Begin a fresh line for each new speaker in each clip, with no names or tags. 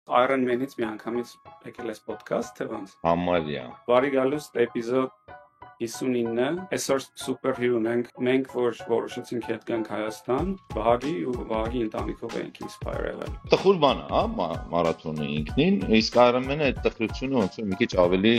Iron Man-ից մի անգամից եկել ես podcast, թե ոնց։
Համարյա։
Բարի գալուստ էպիզոդ 59, այսօր սուպերհիրոն ենք, մենք որ որոշեցինք հետ գանք Հայաստան, Վահագի ու Վահագի ընտանիքով ենք ինսպայր եղել։
Տխուր բան է, հա, մարաթոնը ինքնին, իսկ Iron Man-ը այդ տխրությունը ոնց որ մի քիչ ավելի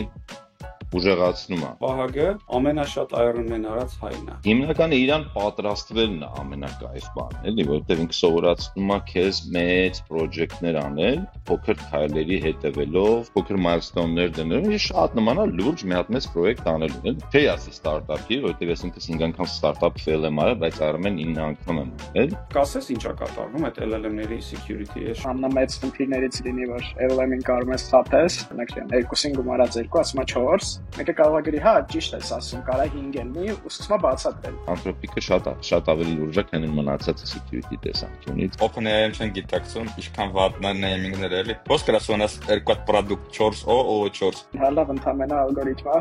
ուժեղացնում է։
Վահագը ամենաշատ Iron Man արած հայն է։
Հիմնականը իրան պատրաստվելն է ամենակայֆ բանը, էլի, որովհետև ինքը սովորացնում է քեզ մեծ պրոջեկտներ անել, փոքր քայլերի հետևելով, փոքր մայլստոններ դնելով, եւ շատ նման է լուրջ մի հատ մեծ պրոյեկտ անելու, էլի։ Չէ՞ ասի ստարտափի, որովհետև ես ինքս 5 անգամ ստարտափ fail եմ արել, բայց Iron Man 9 անգամ եմ արել։
Կասես ինչա կատարվում այդ LLM-ների security-ի։
Ամենամեծ խնդիրներից լինի, որ LLM-ին կարող ես խփես, օրինակ 2-ին գումարած 2, ասում է 4, մեկը կարող է գրի, հա, ճիշտ ես ասում, կարա 5 լինի, ու սկսում է բացատրել։
Անթրոպիկը շատ ավելի լուրջ է, քան մնացածը security տեսանկյունից։
OpenAI-ին չեն գիտակցում, ինչքան վատն է նեյմինգներ էլի։ Ոնց կրասոնաս 2 product 4 O4։
Հա, լավ, ընդհանրապես ալգորիթմա։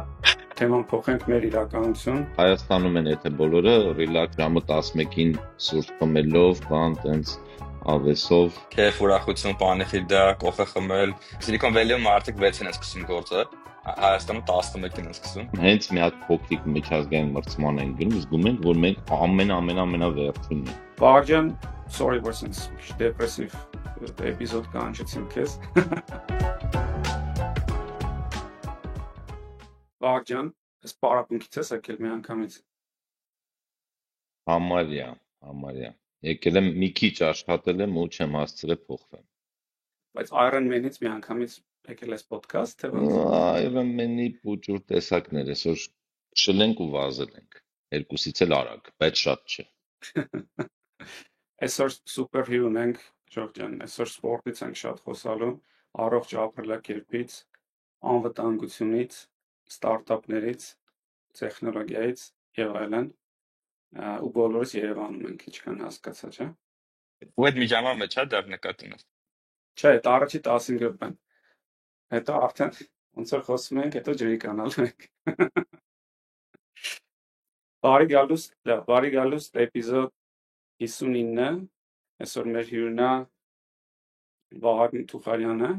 Թեման փոխենք մեր իրականություն։
Հայաստանում են եթե բոլորը relax ժամը 11-ին սուրճ խմելով, բան տենց ավեսով
Քեֆ ուրախություն, պանիխիդա, կոֆե խմել։ Silicon Valley-ում արդեն 6-ին են սկսում գործը։ Հայաստանում 11-ին են սկսում։
հենց մի հատ փոքրիկ միջազգային մրցման են գնում, զգում ենք, որ մենք ամենավերջինն ենք։
Վահագյան, sorry for since depressive էպիզոդ կանչեցին քեզ։ Վահագյան, ես պարապմունքից ես եկել մի անգամից։
Համարյա։ Եկել եմ մի քիչ աշխատել եմ ու չեմ հասցրել փոխվեմ։
Բայց Iron Man-ից մի անգամից եկել ես podcast, թե ոնց։
Iron Man-ի փոճուր տեսակներ այսօր շլենք ու վազել ենք։ Երկուսից էլ արագ, բայց շատ չէ։
Այսօր սուպերհիրոն ենք, Ժողովրդյան, այսօր սպորտից ենք շատ խոսալու, առողջ ապրելակերպից, անվտանգությունից, ստարտափներից, տեխնոլոգիայից եւ այլն։ Ու բոլորս Երևանում ենք, ինչքան հասկացա, չէ՞։
Ու այդ միջամա մեջ է դեռ նկատում ես։
Չէ, այդ առաջի 15 րոպեն։ Հետո արդեն ոնց որ խոսում ենք, հետո ջրի կանալու ենք։ Բարի գալուստ էպիզոդ 59, այսօր մեր հյուրնա Վահագն Թուխարյանը։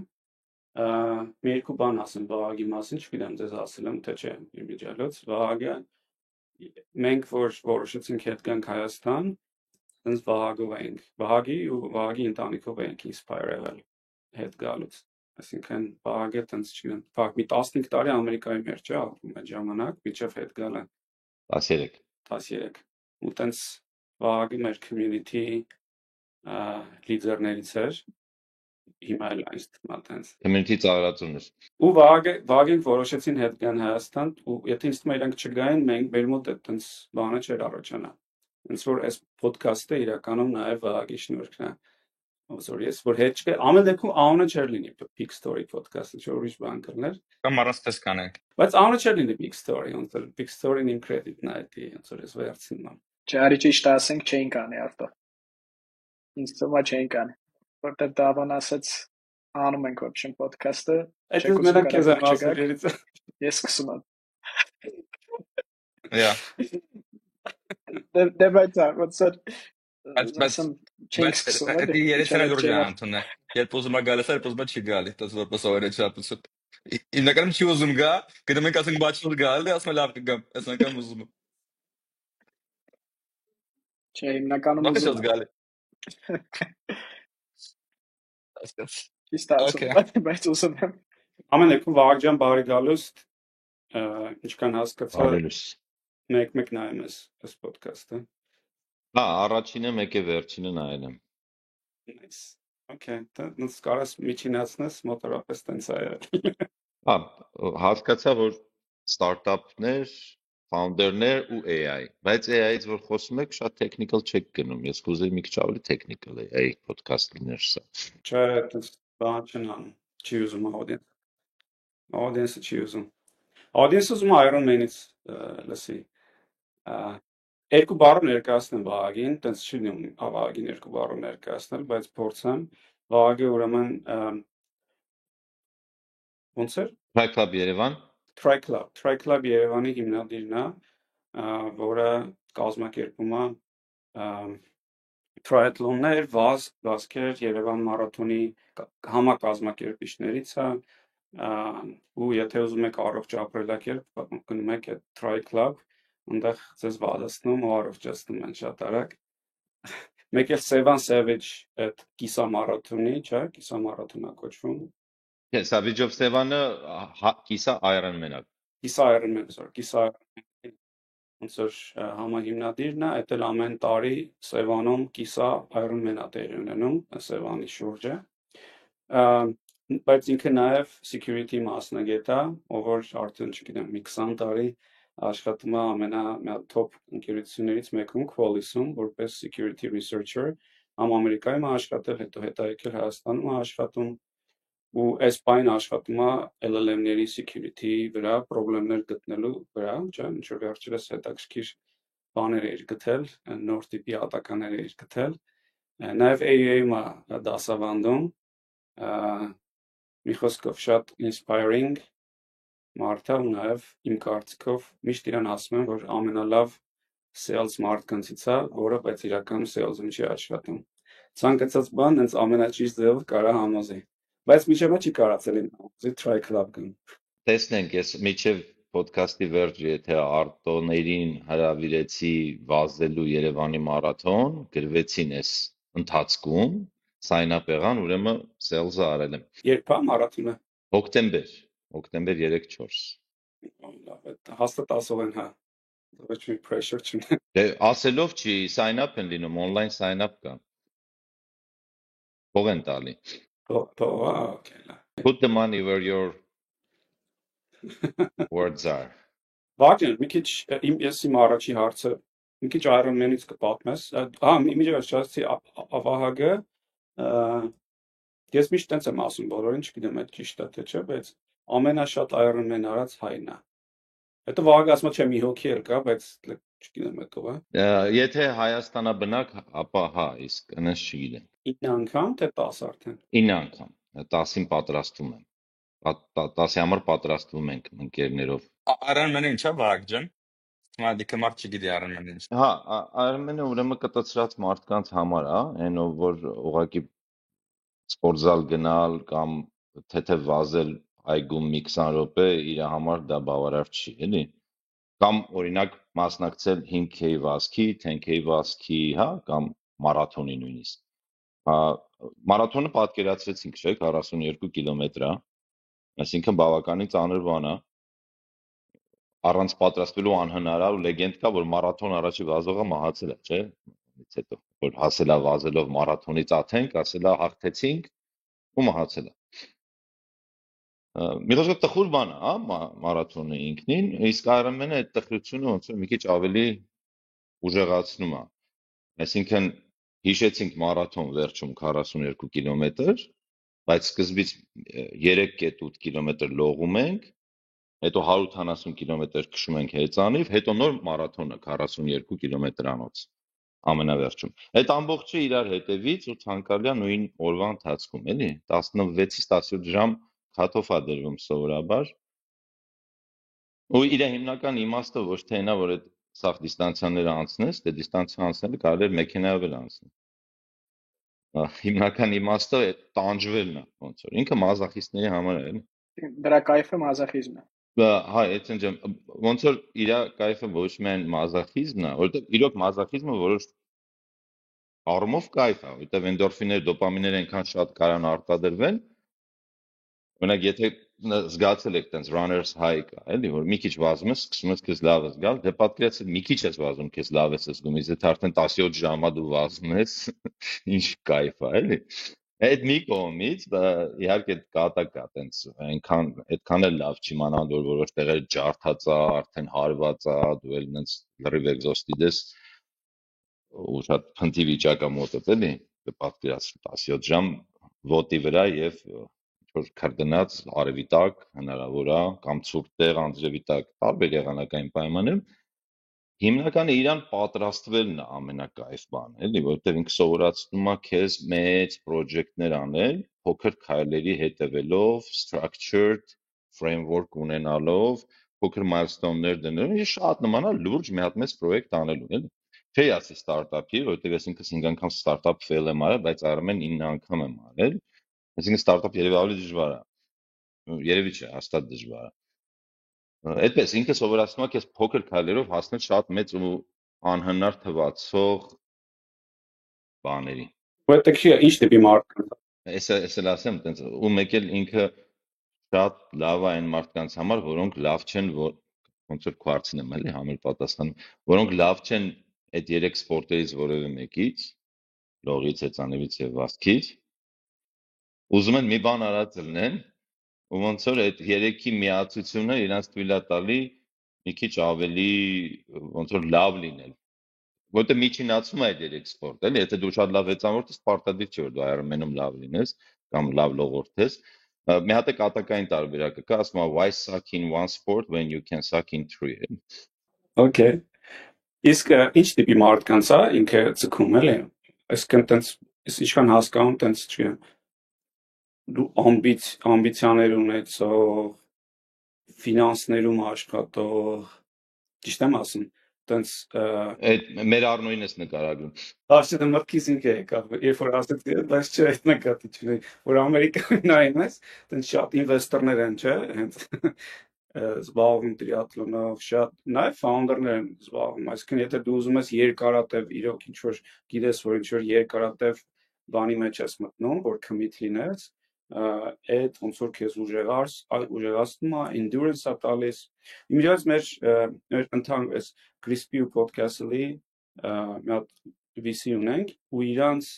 Մի երկու բան ասեմ Վահագի մասին, չգիտեմ ձեզ ասել եմ թե չէ, իմիջիալոց Վահագը մենք որ որոշեցինք հետ գանք Հայաստան, այնց Վահագով ենք։ Վահագի ու Վահագի ընտանիքով ենք ինսպայր եղել հետ գալուց։ Այսինքն Վահագը տենց չգիտեմ, մի 15 տարի Ամերիկայում էր, չէ՞, ապրում այդ ժամանակ, մինչև հետ գալը
13
13 ու տենց Վահագը մեր community լիդերներից էր, հիմա էլ այս տենց
community ծառայություններ։
ու Վահագին որոշեցին հետ գան Հայաստան ու եթե ինձ թվում է իրանք չգային, մեր մոտ տենց բանը չէր առաջանա։ Հենց որ այս podcast-ը իրականում նաև Վահագի շնորհքն է։ Ոսոր ես որ հետ չկա, ամեն դեպքում անունը չէր լինի Big Story podcast-ը, չէ՞ ուրիշ բան կլներ։
Կամ առանց կանենք։
Բայց անունը չէր լինի Big Story, ոնց որ Big Story-ն իմ credit-ն է, դի ոնց որ ես վերցնում եմ։
Չարի ճիշտ ասենք չէին կանի ավտո։ Ինձ թվում է չէին կանի, որտեղ Դավան ասաց անում ենք ոբշն podcast-ը։
Այդ մենակ քեզ եմ ասել երից։
Ես սկսում եմ։
Yeah.
Դե բայց ոնց որ
Բայց դա երեսը լուրջ է անտոնը։ Երբ ուզում է գալիս, երբ ուզում է չի գալի, դա որպես օրը չափություն։ Ինքնական չի ուզում գա, գնում ենք ասենք բաչել գալի, ասում լավ կգամ, այս անգամ ուզում եմ։
Չէ, հիմնականում
ուզում գալի։
Իսկ ասում բայց ուզում եմ։
Ամեն դեպքում Վահագ բարի գալուստ, ինչքան հասկացա, մեկ նայում ես այս podcast-ը։
Հա, առաջինը մեկ է վերջինը նայել եմ։
Nice. Okay, դա սկարաս միջինացնես մոտորապես տենց է։
Հա, հասկացա, որ ստարտափներ, ֆաունդերներ ու AI, բայց AI-ից որ խոսում եք, շատ technical չեք գնում։ Ես կուզեի մի քիչ ավելի technical AI podcast լիներ սա։
Չէ, դա բան չնան։ Չի ուզում audience։ Audience-ը չի ուզում։ Audience-ը ուզում Iron Man-ից լսի։ Երկու բառ ներկայացնեմ Վահագին, տենց չի լինում Վահագին երկու բառ ներկայացնել, բայց փորձեմ Վահագը ուրեմն ոնց էր?
TriClub Երևան։
TriClub Երևանի հիմնադիրն է, որը կազմակերպում է Triathlon-ներ, վազքեր, Երևան մարաթոնի համակազմակերպիչներից է, ու եթե ուզում եք առողջ ապրելակերպ, գնում եք այդ Tri Club, այնտեղ ձեզ վազեցնում ու առողջացնում են շատ արագ։ Մեկ էլ Sevan Savage այդ կիսամարաթոնի, չէ, կիսամարաթոնա կոչվում։
Savage of Sevan-ը կիսա Ironman-ը։
Կիսա Ironman, կիսա ոնց որ համահիմնադիրն է, այդ էլ ամեն տարի Սևանում կիսա Ironman-ա տեղի ունենում, Սևանի շուրջը։ Բայց ինքը նաև security մասնագետ է, ով որ արդեն չգիտեմ, մի 20 տարի աշխատում է ամենաթոփ ընկերություններից մեկում Qualys-ում, որպես security researcher, Ամերիկայում է աշխատել, հետո հետ է եկել Հայաստանում է աշխատում, ու այս բան աշխատում է LLM-ների security վրա, խնդիրներ գտնելու վրա, չէ՞, ինչ որ վերջերս հետաքրքիր բաներ էր գտել, նոր տիպի ատականներ էր գտել, նաև AA-ում է դասավանդում, մի խոսքով շատ inspiring մարդ է, ու նաև իմ կարծիքով միշտ իրան ասում եմ, որ ամենալավ sales մարդկանցից է, որը բայց իրականում sales-ում չի աշխատում։ Ցանկացած բան հենց ամենաճիշտ ձևով կարա համոզի։ Բայց միջև չի կարացել ինձ Tri Club գն։
Տեսնենք, ես միջև ոդքասթի վերջը, եթե արտոներին հրավիրեցի վազելու Երևանի մարաթոն, գրվեցին այս ընթացքում, sign-up եղան, ուրեմն sales-ը արել եմ։
Երբ է մարաթոնը։
Հոկտեմբեր 3-4։
Լավ է, հաստատ ասող են, հա։ Ոչ մի pressure չունեմ։
Դե ասելով չի, sign-up են լինում, online sign-up կա։ Ո՞վ են տալի։
Okay,
Put the money where your words are.
Վագն, մի քիչ իմ առաջի հարցը, մի քիչ Ironman-ից կպատմես։ Միջև շարժի Ավահագը, ես միշտ տենց եմ ասում բոլորին, չգիտեմ այդ ճիշտ է թե չէ, բայց ամենաշատ Ironman արած հայն է։ Հետո Վահագը ասում է, չէ, մի հոգի էլ կա, բայց չգիտեմ այդ ով է։
Եթե Հայաստանաբնակ, ապա հա, իսկ այնպես չգիտեմ։
9 անգամ թե 10 արդեն։
9 անգամ, 10-ին պատրաստվում եմ։ 10-ի համար պատրաստվում ենք ընկերներով։
Ironman-ը ինչ է, Վահագ ջան։ Դիքը մարդ չգիտի Ironman-ը ինչ։
Հա, Ironman-ը ուրեմն կտցրած մարդկանց համար է, այն ով որ ուղղակի սպորտզալ գնալ կամ թեթև վազել այգում մի 20 րոպե իր համար դա բավարար չի, էլի։ Կամ օրինակ մասնակցել 5K վազքի, 10K վազքի, հա, կամ մարաթոնի նույնիսկ։ Մարաթոնը պատկերացրեցինք, չէ՞, 42 կիլոմետր է, այսինքն բավականին ծանր բան է, առանց պատրաստվելու անհնար է, ու լեգենդ կա, որ մարաթոն առաջի վազողը մահացել է, չէ՞, հետո որ հասել է վազելով մարաթոնից աթենք, ասել է հաղթեցինք ու մահացել է։ Մի խոսքով տխուր բան է, հա, մարաթոնը ինքնին, իսկ Ironman-ը այդ տխրությունը ոնց որ մի քիչ ավելի ուժեղացնում է։ Այսինքն հիշեցինք մարաթոն վերջում 42 կիլոմետր, բայց սկզբից 3.8 կիլոմետր լողում ենք, հետո 180 կիլոմետր քշում ենք հեծանիվ, հետո նոր մարաթոնը 42 կիլոմետրանոց ամենավերջում։ Այդ ամբողջը իրար հետևից ու ցանկալիա նույն օրվա ընթացքում, էլի, 16-ից 17 ժամ cut-off է դրվում սովորաբար։ Ու իր հիմնական իմաստը ոչ թե նա, որ այդ սաղ դիստանցիաները անցնես, դե դիստանցիա անցնելը կարելի է մեքենայով էլ անցնել։ Հիմնական իմաստը այդ տանջվելն է, ոնց որ ինքը մազախիստների համար է, էլի։
Դրա կայֆը մազախիզմն է։
Հա, այդինչեմ ոնց որ իր կայֆը ոչ միայն մազախիզմն է, որովհետև իրոք մազախիզմը որոշ առումով կայֆ է, որովհետև էնդորֆիններ, դոպամիններ այնքան շատ կարան արտադրվեն, օրինակ եթե զգացել եք տենց runners high կա, էլի, որ մի քիչ վազում ես, սկսում ես քեզ լավ զգալ, դե պատկերացրեք մի քիչ ես վազում, քեզ լավ ես զգում, իսկ եթե արդեն 17 ժամա դու վազում ես, ինչ կայֆ է, էլի։ Այդ մի կողմից, իհարկե կատակ է, տենց այդքան էլ լավ չի, մանավանդ որ որոշ տեղեր ջարդած է, արդեն հարված է, դու էլ տենց լրիվ էկզոստի ես, ու շատ փնթի վիճակ է մոտդ, էլի, պատկերացրեք 17 ժամ ոտի վրա եւ ինչ-որ քրտնած արևի տակ հնարավոր է, կամ ցուրտ տեղ անձրևի տակ, տարբեր եղանակային պայմաններում, հիմնականը իրան պատրաստվելն է ամենակայֆ բանը, էլի, որովհետև ինքը սովորացնում է քեզ մեծ պրոջեկտներ անել, փոքր քայլերի հետևելով, structured framework ունենալով, փոքր milestone-ներ դնելով, շատ նման է լուրջ մի հատ մեծ պրոյեկտ անելուն, էլի։ Չի ասի ստարտափի, որովհետև ես ինքս 5 անգամ ստարտափ fail եմ արել, բայց Ironman 9 անգամ եմ արել։ Այսինքն ստարտափ երևի ավելի դժվար է։ Երևի չէ, հաստատ դժվար է։ Այդպես ինքը սովորացնում է քեզ փոքր քայլերով հասնել շատ մեծ ու անհնար թվացող բաների։
Որտե՞ղ չի ինչ տիպի մարդ։
Էս էլ ասեմ, տենց ու մեկ էլ ինքը շատ լավ է այն մարդկանց համար, որոնք լավ չեն, ոնց որ քվարցին եմ էլի համել պատասխան, որոնք լավ չեն այդ 3 սպորտերից որևէ մեկից, լողից, հեծանիվից եւ վազքից, ուզում են մի բան արած լինեն, ու ոնց որ այդ 3-ի միացությունը իրանց թույլ է տալի մի քիչ ավելի ոնց որ լավ լինել։ Որտե միջինացում է այդ 3 սպորտ, էլի, եթե դու շատ լավ հեծանվորդ ես, պարտադիր չէ որ դու Ironman-ում լավ լինես կամ լավ լողորդ ես։ Մի հատ է կատակային տարբերակը կա, ասում է why suck in one sport when you can suck in 3։
Okay. Իսկ ինչ տիպի մարդկանց է ինքը ցկում էլի։ Այսինքն տենց ինչքան հասկանում տենց չի։ Դու ամբիցիաներ ունեցող, ֆինանսներում աշխատող, ճիշտ եմ ասում, տենց
Այդ մեր Արնոյին ես նկարագրում։
Աշտը մտքից ինքը եկավ, երբ որ ասեցի, բայց չէ, այդ նկատի չունի, որ Ամերիկայում նայում ես, տենց շատ ինվեստորներ են, չէ, հենց զբաղվում տրիաթլոնով, շատ նաև ֆաունդերներ են զբաղվում, այսինքն եթե դու ուզում ես երկարատև իրոք ինչ որ գիտես, որ ինչ որ երկարատև բանի մեջ ես մտնում, որ commit լինես, այդ ոնց որ քեզ ուժեղացնում է, endurance է տալիս։ Իմիջիայից մեր ընդհանուր էս Crispy podcast-ի մի հատ VC ունենք ու իրանց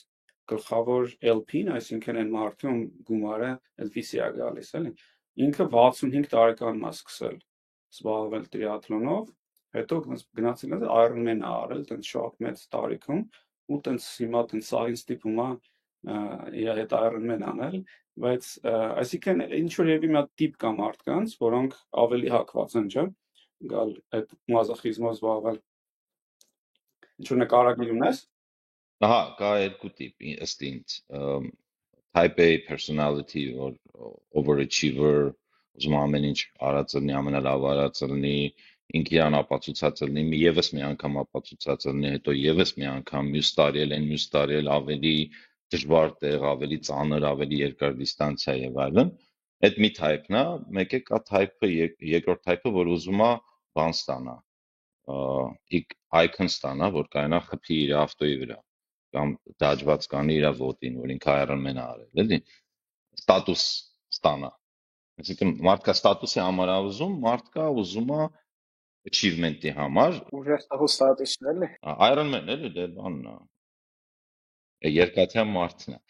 գլխավոր LP-ն, այսինքն այն մարդը ում գումարը այդ VC-ա գալիս, էլի։ Ինքը 65 տարեկանն է սկսել զբաղվել տրիաթլոնով, հետո գնացել է Ironman արել, տենց շատ մեծ տարիքում ու տենց հիմա տենց science տիպում է իր հետ Ironman անել, բայց այսինքն ինչ որ երևի մի հատ տիպ կա մարդկանց, որոնք ավելի հակված են, չէ՞, գալ այդ մազոխիզմով զբաղվել։ Ինչ որ նկարագրում ունես։
Ահա, կա երկու տիպ ըստ ինձ։ Type A personality or overachiever, ուզում ամեն ինչ արած լինի, ամենալավ արած լինի, ինքը իրան ապացուցած լինի, եւս մի անգամ ապացուցած լինի, հետո եւս մի անգամ մյուս տարի էլ ավելի դժվար տեղ, ավելի ծանր, ավելի երկար դիստանցիա եւ այլն։ Այդ մի type-ն է, մեկ է կա type-ը, երկրորդ type-ը, որ ուզում է բան ստանա, icon ստանա, որ կարողանա խփի իր ավտոյի վրա կամ դաջված կանի իր ոտին, որ ինքը Ironman-ը արել, էլի, ստատուս ստանա։ Այսինքն մարդկա ստատուսի համար ուզում, մարդկա ուզում է achievement-ի համար։
Ուժեղտահու ստատուսն էլի։
Ironman էլի դե բանն է։ Երկաթյա մարդն է։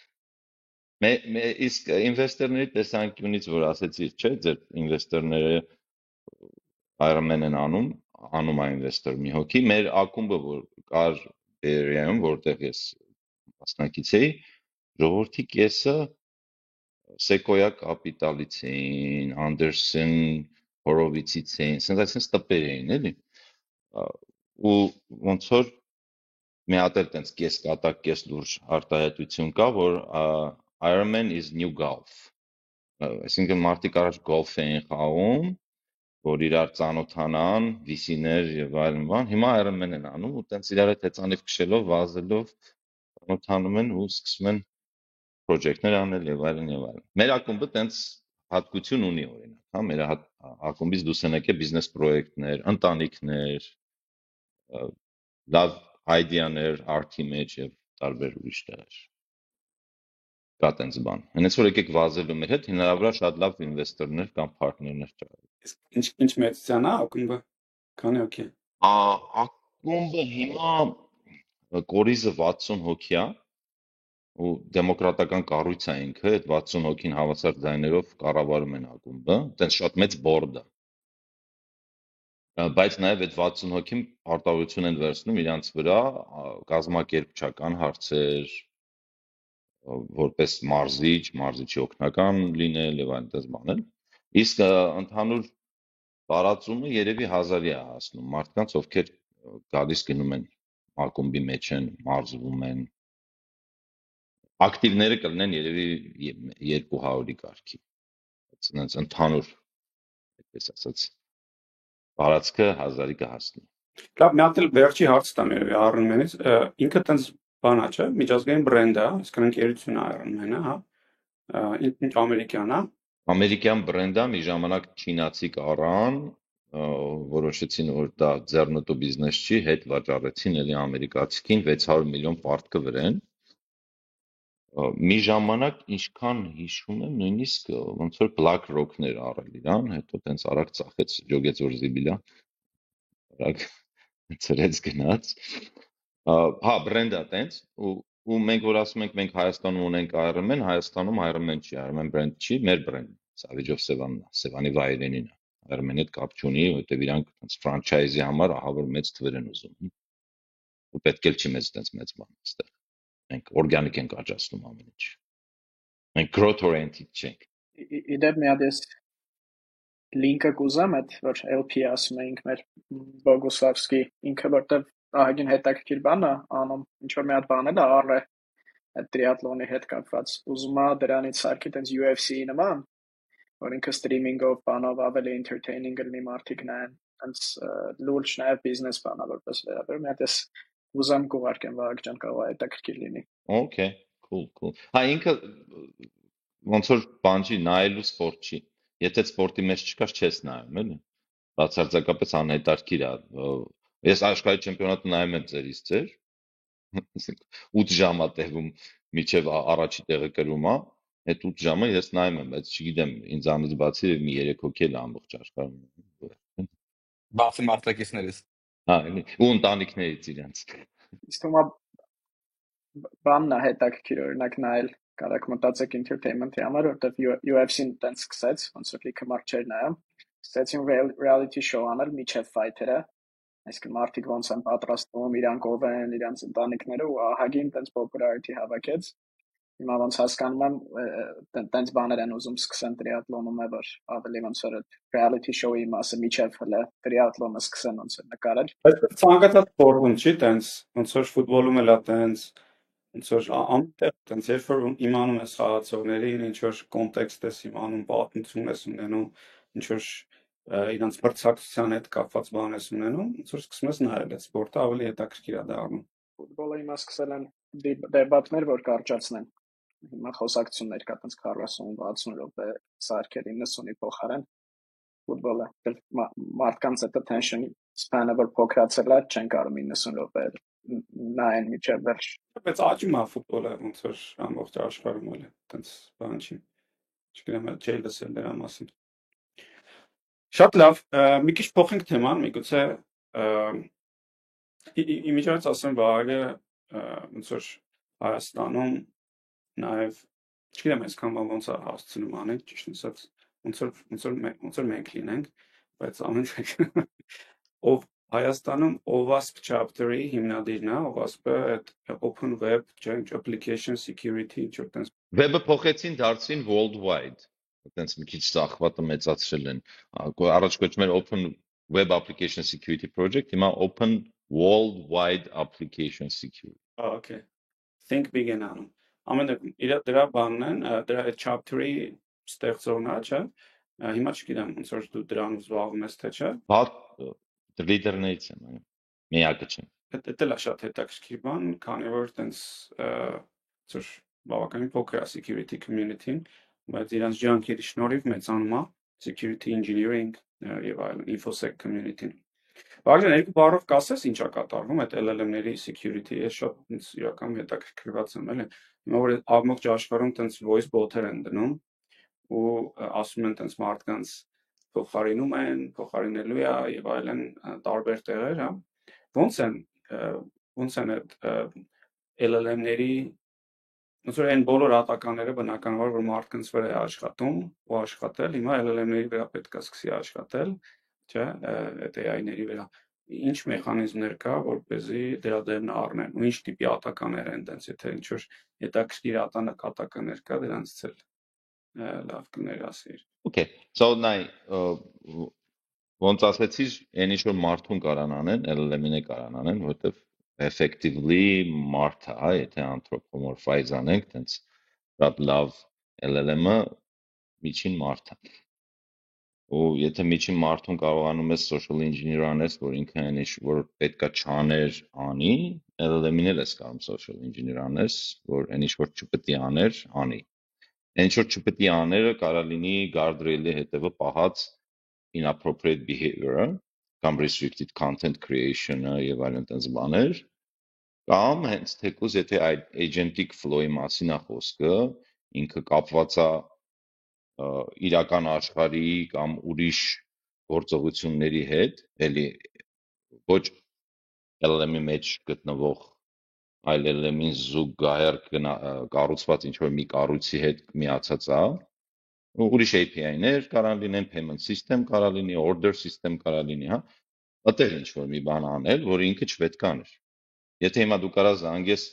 Իսկ ինվեստորների տեսանկյունից որ ասեցի, չէ, ձեր ինվեստորները Ironman են անում է ինվեստոր մի հոգի, մեր ակումբը որ կար Բերիայում, որտեղ ես մասնակից էի, ժողովրդի կեսը Sequoia Capital-ից էին, Anderson Horowitz-ից էին, sense տպեր էին, էլի։ Ու ոնց որ մի հատ էլ տենց կես կատակ, կես լուրջ արտահայտություն կա, որ Ironman is new golf։ Այսինքն մարդիկ առաջ գոլֆ էին խաղում, որ իրար ծանոթանան, վիսիներ եւ այլն բան, հիմա Ironman են անում ու տենց իրար հետ հեծանիվ քշելով, վազելով ծանոթանում են ու սկսում են պրոջեկտներ անել եւ այլն եւ այլն։ Մեր ակումբը տենց հատկություն ունի օրինակ, հա, մեր ակումբից դուրս են եկել բիզնես պրոյեկտներ, ընտանիքներ, լավ այդեաներ, արտի մեջ եւ տարբեր ուրիշ տեղեր։ Կա տենց բան։ Հենց որ եկեք վազելու մեր հետ, հնարավոր է շատ լավ ինվեստորներ կամ պարտներներ ճարել։
Իսկ ինչ մեծության է ակումբը։ Քանի հոգի։
Ակումբը հիմա կորիզը 60 հոգի է ու դեմոկրատական կառույց է ինքը, այդ 60 հոգին հավասար ձայներով կառավարում են ակումբը, այտենց շատ մեծ բորդ է։ Բայց նաև այդ 60 հոգին արտահայտություն են վերցնում իրանց վրա կազմակերպչական հարցեր, որպես մարզիչի օգնական լինել եւ այնպես բանել։ Իսկ ընդհանուր տարածումը երևի 1000-ի է հասնում մարդկանց, ովքեր գալիս գնում են ակումբի մեջ են, մարզվում են։ Ակտիվները կլինեն երևի 200-ի կարգի։ Այսինքն ընդհանուր, այդպես ասած, տարածքը 1000-ի կհասնի։
Լավ, մի հատ էլ վերջի հարց տամ երևի Ironman-ից, ինքը տենց բան է, չէ՞, միջազգային բրենդ է, այսինքն ընկերություն է Ironman-ը, հա, ինչ ամերիկյան է։
Ամերիկյան բրենդ է, մի ժամանակ չինացի կառան, որոշեցին որ դա ձեռնտու բիզնես չի, հետ վաճառեցին էլի ամերիկացիքին 600 միլիոն պարտքը վրան։ Մի ժամանակ ինչքան հիշում եմ, նույնիսկ ոնց որ Black Rock-ներ առել իրան, հետո տենց արագ ծախեց, ջոգեց որ զիբիլա, արագ ծրեց գնաց։ Հա, բրենդա տենց ու մենք որ ասում ենք մենք Հայաստանում ունենք Ironman, Հայաստանում Ironman չի, Ironman բրենդ չի, մեր բրենդն է, Սավիջով Սևանն է, Սևանի վայրենին է։ Ironman-ի հետ կապ չունի, որտեվ իրանք տենց ֆրանչայզի համար ահա որ մեծ թվեր են ուզում։ Ու պետք էլ չի մեծ տենց մեծ բան այստեղ։ Մենք օրգանիկ ենք աճացնում ամեն ինչ։ Մենք growth oriented չենք։
Իդեպ մի հատ ես լինկը կուզեմ այդ որ LP ասում էինք մեր Բոգոսլավսկի ինքը որտեվ ահագին հետաքրքիր բան է անում ինչ որ մի հատ բան էլ առ է այդ տրիաթլոնի հետ կապված ուզում ա դրանից սարքի տենց UFC-ի նման որ ինքը սթրիմինգով բանով ավելի entertaining կլինի մարդիկ նայեն տենց լուրջ նաև բիզնես բանա որպես վերաբերում մի հատ ես ուզեմ կուղարկեմ Վահագ ջան կարող է հետաքրքիր լինի
Okay, cool։ Հա ինքը ոնց որ բան չի, նայելու սպորտ չի։ Եթե սպորտի մեջ չկաս, չես նայում, էլի։ Բացարձակապես անհետաքրքիր է։ Ես աշխարհի չեմպիոնատը նայում եմ ձերից ձեր 8 ժամ է տևում միջև առաջի տեղը կրում է, այդ 8 ժամը ես նայում եմ, բայց չգիտեմ, ինձանից բացի մի 3 հոգի էլ ամբողջ աշխարհում։
Բացի մարտակիցներից։
Հա, էլի, ու ընտանիքներից իրենց։
իսկ թվում է բանն է հետաքրքիր օրինակ նայել կարակ մտածեք entertainment-ի համար որտեվ UFC-ն տենց սկսեց ոնց որ լիքը մարդ չէր նայում սկսեցին reality show անել միջև fight-երը այսինքն մարդիկ ոնց են պատրաստվում իրանք ով են իրանց ընտանիքները ու ահագին տենց popularity հավաքեց հիմա ոնց հասկանում եմ տենց բաներ են ուզում սկսեն տրիաթլոնում որ ավելի ոնց որ reality show-ի մասը միջև հələ տրիաթլոնը սկսեն ոնց որ նկարել
Բայց ցանկացած սպորտում չի տենց, ոնց որ ֆուտբոլում էլ է տենց, ոնց որ ամենտեղ տենց երբ որ իմանում ես խաղացողներին, ինչ որ կոնտեքստ ես իմանում, պատմություն ես ունենում, ինչ որ իրանց մրցակցության հետ կապված բան ես ունենում, ոնց որ սկսում ես նայել այդ սպորտը ավելի հետաքրքիր է դառնում։
ֆուտբոլը հիմա սկսել են դեբատներ որ կարճացնեն հիմա խոսակցություններ կա տենց 40-60 րոպե սարքել 90-ի փոխարեն ֆուտբոլը մարդկանց այդ attention span-ը որ փոքրացել է չեն կարող 90 րոպե նայեն միջև վերջ
Բայց աճում է ֆուտբոլը ոնց որ ամբողջ աշխարհում էլ տենց բան չի։ Չգիտեմ, չէի լսել դրա մասին։ Շատ լավ, մի քիչ փոխենք թեման, միգուցե իմիջիայից ասեմ Վահագը ոնց որ Հայաստանում նաև չգիտեմ այսքան բան ոնց է հասցնում անել, ճիշտ ասած, ոնց որ մենք լինենք, բայց ամեն ինչ ով Հայաստանում OWASP chapter-ի հիմնադիրն է, OWASP-ը այդ Open Web Change Application Security ինչ որ տենց
Web-ը փոխեցին դարձին worldwide։ Այդտենց մի քիչ ծախվածը մեծացրել են։ Առաջ կոչվում էր Open Web Application Security Project, հիմա Open Worldwide Application Security։
Okay. Think big and անում։ Ամենը դրա բանն են, դրա այդ chapter-ի ստեղծողն է, չէ՞։ Հիմա չգիտեմ ոնց որ դու դրանով զբաղվում ես թե չէ։
Հա, լիդերներից եմ, այո։ Միակը չեմ։
Դա էլ է շատ հետաքրքիր բան, քանի որ տենց ծր բավականին փոքր է security community-ն, բայց իրանց ջանքերի շնորհիվ մեծանում է security engineering եւ այլն infosec community-ն։ Բաղջան երկու բառով կասես ինչա կատարվում այդ LLM-ների security-ի, ես շատ ինձ իրական հետաքրքրված եմ, էլի։ Հիմա որ ամբողջ աշխարհում տենց voice bot-եր են դնում ու ասում են տենց մարդկանց փոխարինում են, փոխարինելու է եւ այլն տարբեր տեղեր, հա։ Ոնց են այդ LLM-ների ոնց որ այն բոլոր ատականները բնականաբար որ մարդկանց վրա է աշխատում ու աշխատել, հիմա LLM-ների վրա պետք է սկսի աշխատել, չէ՞, այդ AI-ների վրա ինչ մեխանիզմներ կա, որպեսզի դրա դեմն առնեն ու ինչ տիպի ատականներ են տենց, եթե ինչ որ հետաքրքիր ատականներ կա, դրանցից էլ լավ կներասիր։
Okay, so նայ ոնց ասեցիր, այն ինչ որ մարդուն կարան անեն, LLM-ին է կարան անեն, որովհետև effectively մարդ է, հա, եթե anthropomorphize անենք, տենց շատ լավ LLM-ը միջին մարդ է։ ու եթե միջին մարդուն կարողանում ես social engineer անես, որ ինքը այն ինչ որ պետքա չաներ անի, LLM-ին էլ ես կարող social engineer անես, որ այն ինչ որ չպետք է աներ, անի։ Այն ինչ որ չպետք է աները կարա լինի guardrail-ի հետևը պահած inappropriate behavior-ը կամ restricted content creation-ը եւ այլն այդպես բաներ, կամ հենց թեկուզ եթե agentic flow-ի մասին է խոսքը, ինքը կապված է իրական աշխարհի կամ ուրիշ գործողությունների հետ, էլի ոչ LLM-ի մեջ գտնվող այլ LLM-ին զուգահեռ կառուցված ինչ որ մի կառույցի հետ միացած է, ուրիշ API-ներ կարան լինեն, payment system կարա լինի, order system կարա լինի, հա, այդտեղ ինչ որ մի բան անել, որ ինքը չպետք է աներ։ Եթե հիմա դու կարա զանգես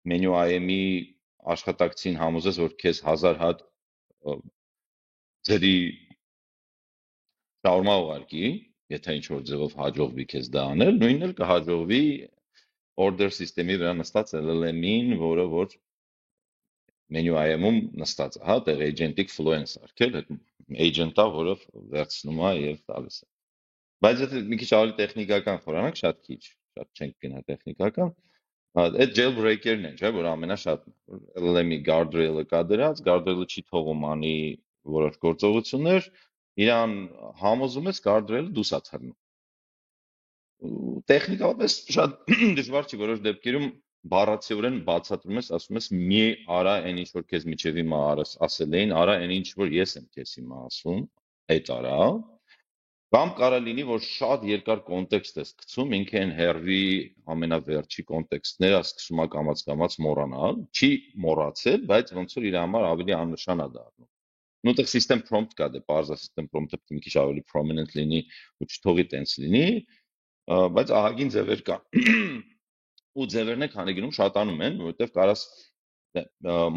menu IM-ի աշխատակցին համոզես, որ քեզ 1000 հատ ձերի շաուրմա ուղարկի, եթե ինչ որ ձևով հաջողվի քեզ դա անել, նույնն էլ կհաջողվի order system-ի վրա նստած LLM-ին, որը որ menu IM-ում նստած է, հա, տեղ agentic flow-ն սարքել, այդ agent-ը, որը վերցնում է եւ տալիս է։ Բայց եթե մի քիչ ավելի տեխնիկական խորանանք, շատ քիչ, շատ չենք գնա տեխնիկական, այդ jailbreaker-ն է, չէ՞, որ ամենաշատն է, LLM-ի guardrail-ը կա դրած, guardrail-ը չի թողում անի որոշ գործողություններ, իրան համոզում ես guardrail-ը դուս է թռնում։ Տեխնիկապես շատ դժվար չի, որոշ դեպքերում բառացիորեն բացատրում ես, ասում ես մի արա այն ինչ որ քեզ միջև հիմա ասել էին, արա այն ինչ որ ես եմ քեզ հիմա ասում, այդ արա, կամ կարա լինի, որ շատ երկար կոնտեքստ ես գցում, ինքը այն հերվի ամենավերջի կոնտեքստները սկսում է կամաց մոռանալ, չի մոռացել, բայց ոնց որ իր համար ավելի աննշան է դառնում։ Նույնտեղ system prompt կա, դե parse system prompt-ը մի քիչ ավելի prominent լինի ու չթողի տենց լինի, բայց ահագին ձևեր կա։ Ու ձևերն է քանի գնում շատանում են, որովհետև կարաս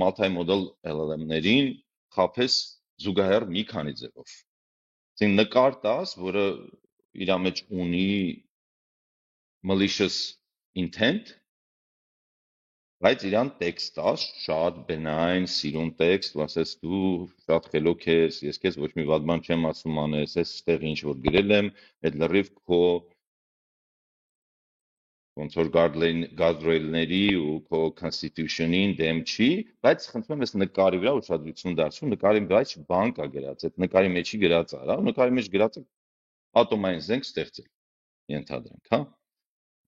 multi-modal LLM-ներին խափես զուգահեռ մի քանի ձևով։ Այսինքն նկար տաս, որը իր մեջ ունի malicious intent, բայց իրան տեքստ տաս, շատ benign, սիրուն տեքստ, ասես դու շատ խելոք ես, ես քեզ ոչ մի վատ բան չեմ ասում անես, այստեղ ինչ որ գրել եմ, այդ լրիվ քո ոնց որ guardrail-ների ու քո constitution-ին դեմ չի, բայց խնդրում եմ ես նկարի վրա ուշադրություն դարձրու, նկարի մեջ բան կա գրած, այդ նկարի մեջի գրած արա, նկարի մեջ գրածը ատոմային զենք ստեղծել, ենթադրենք, հա։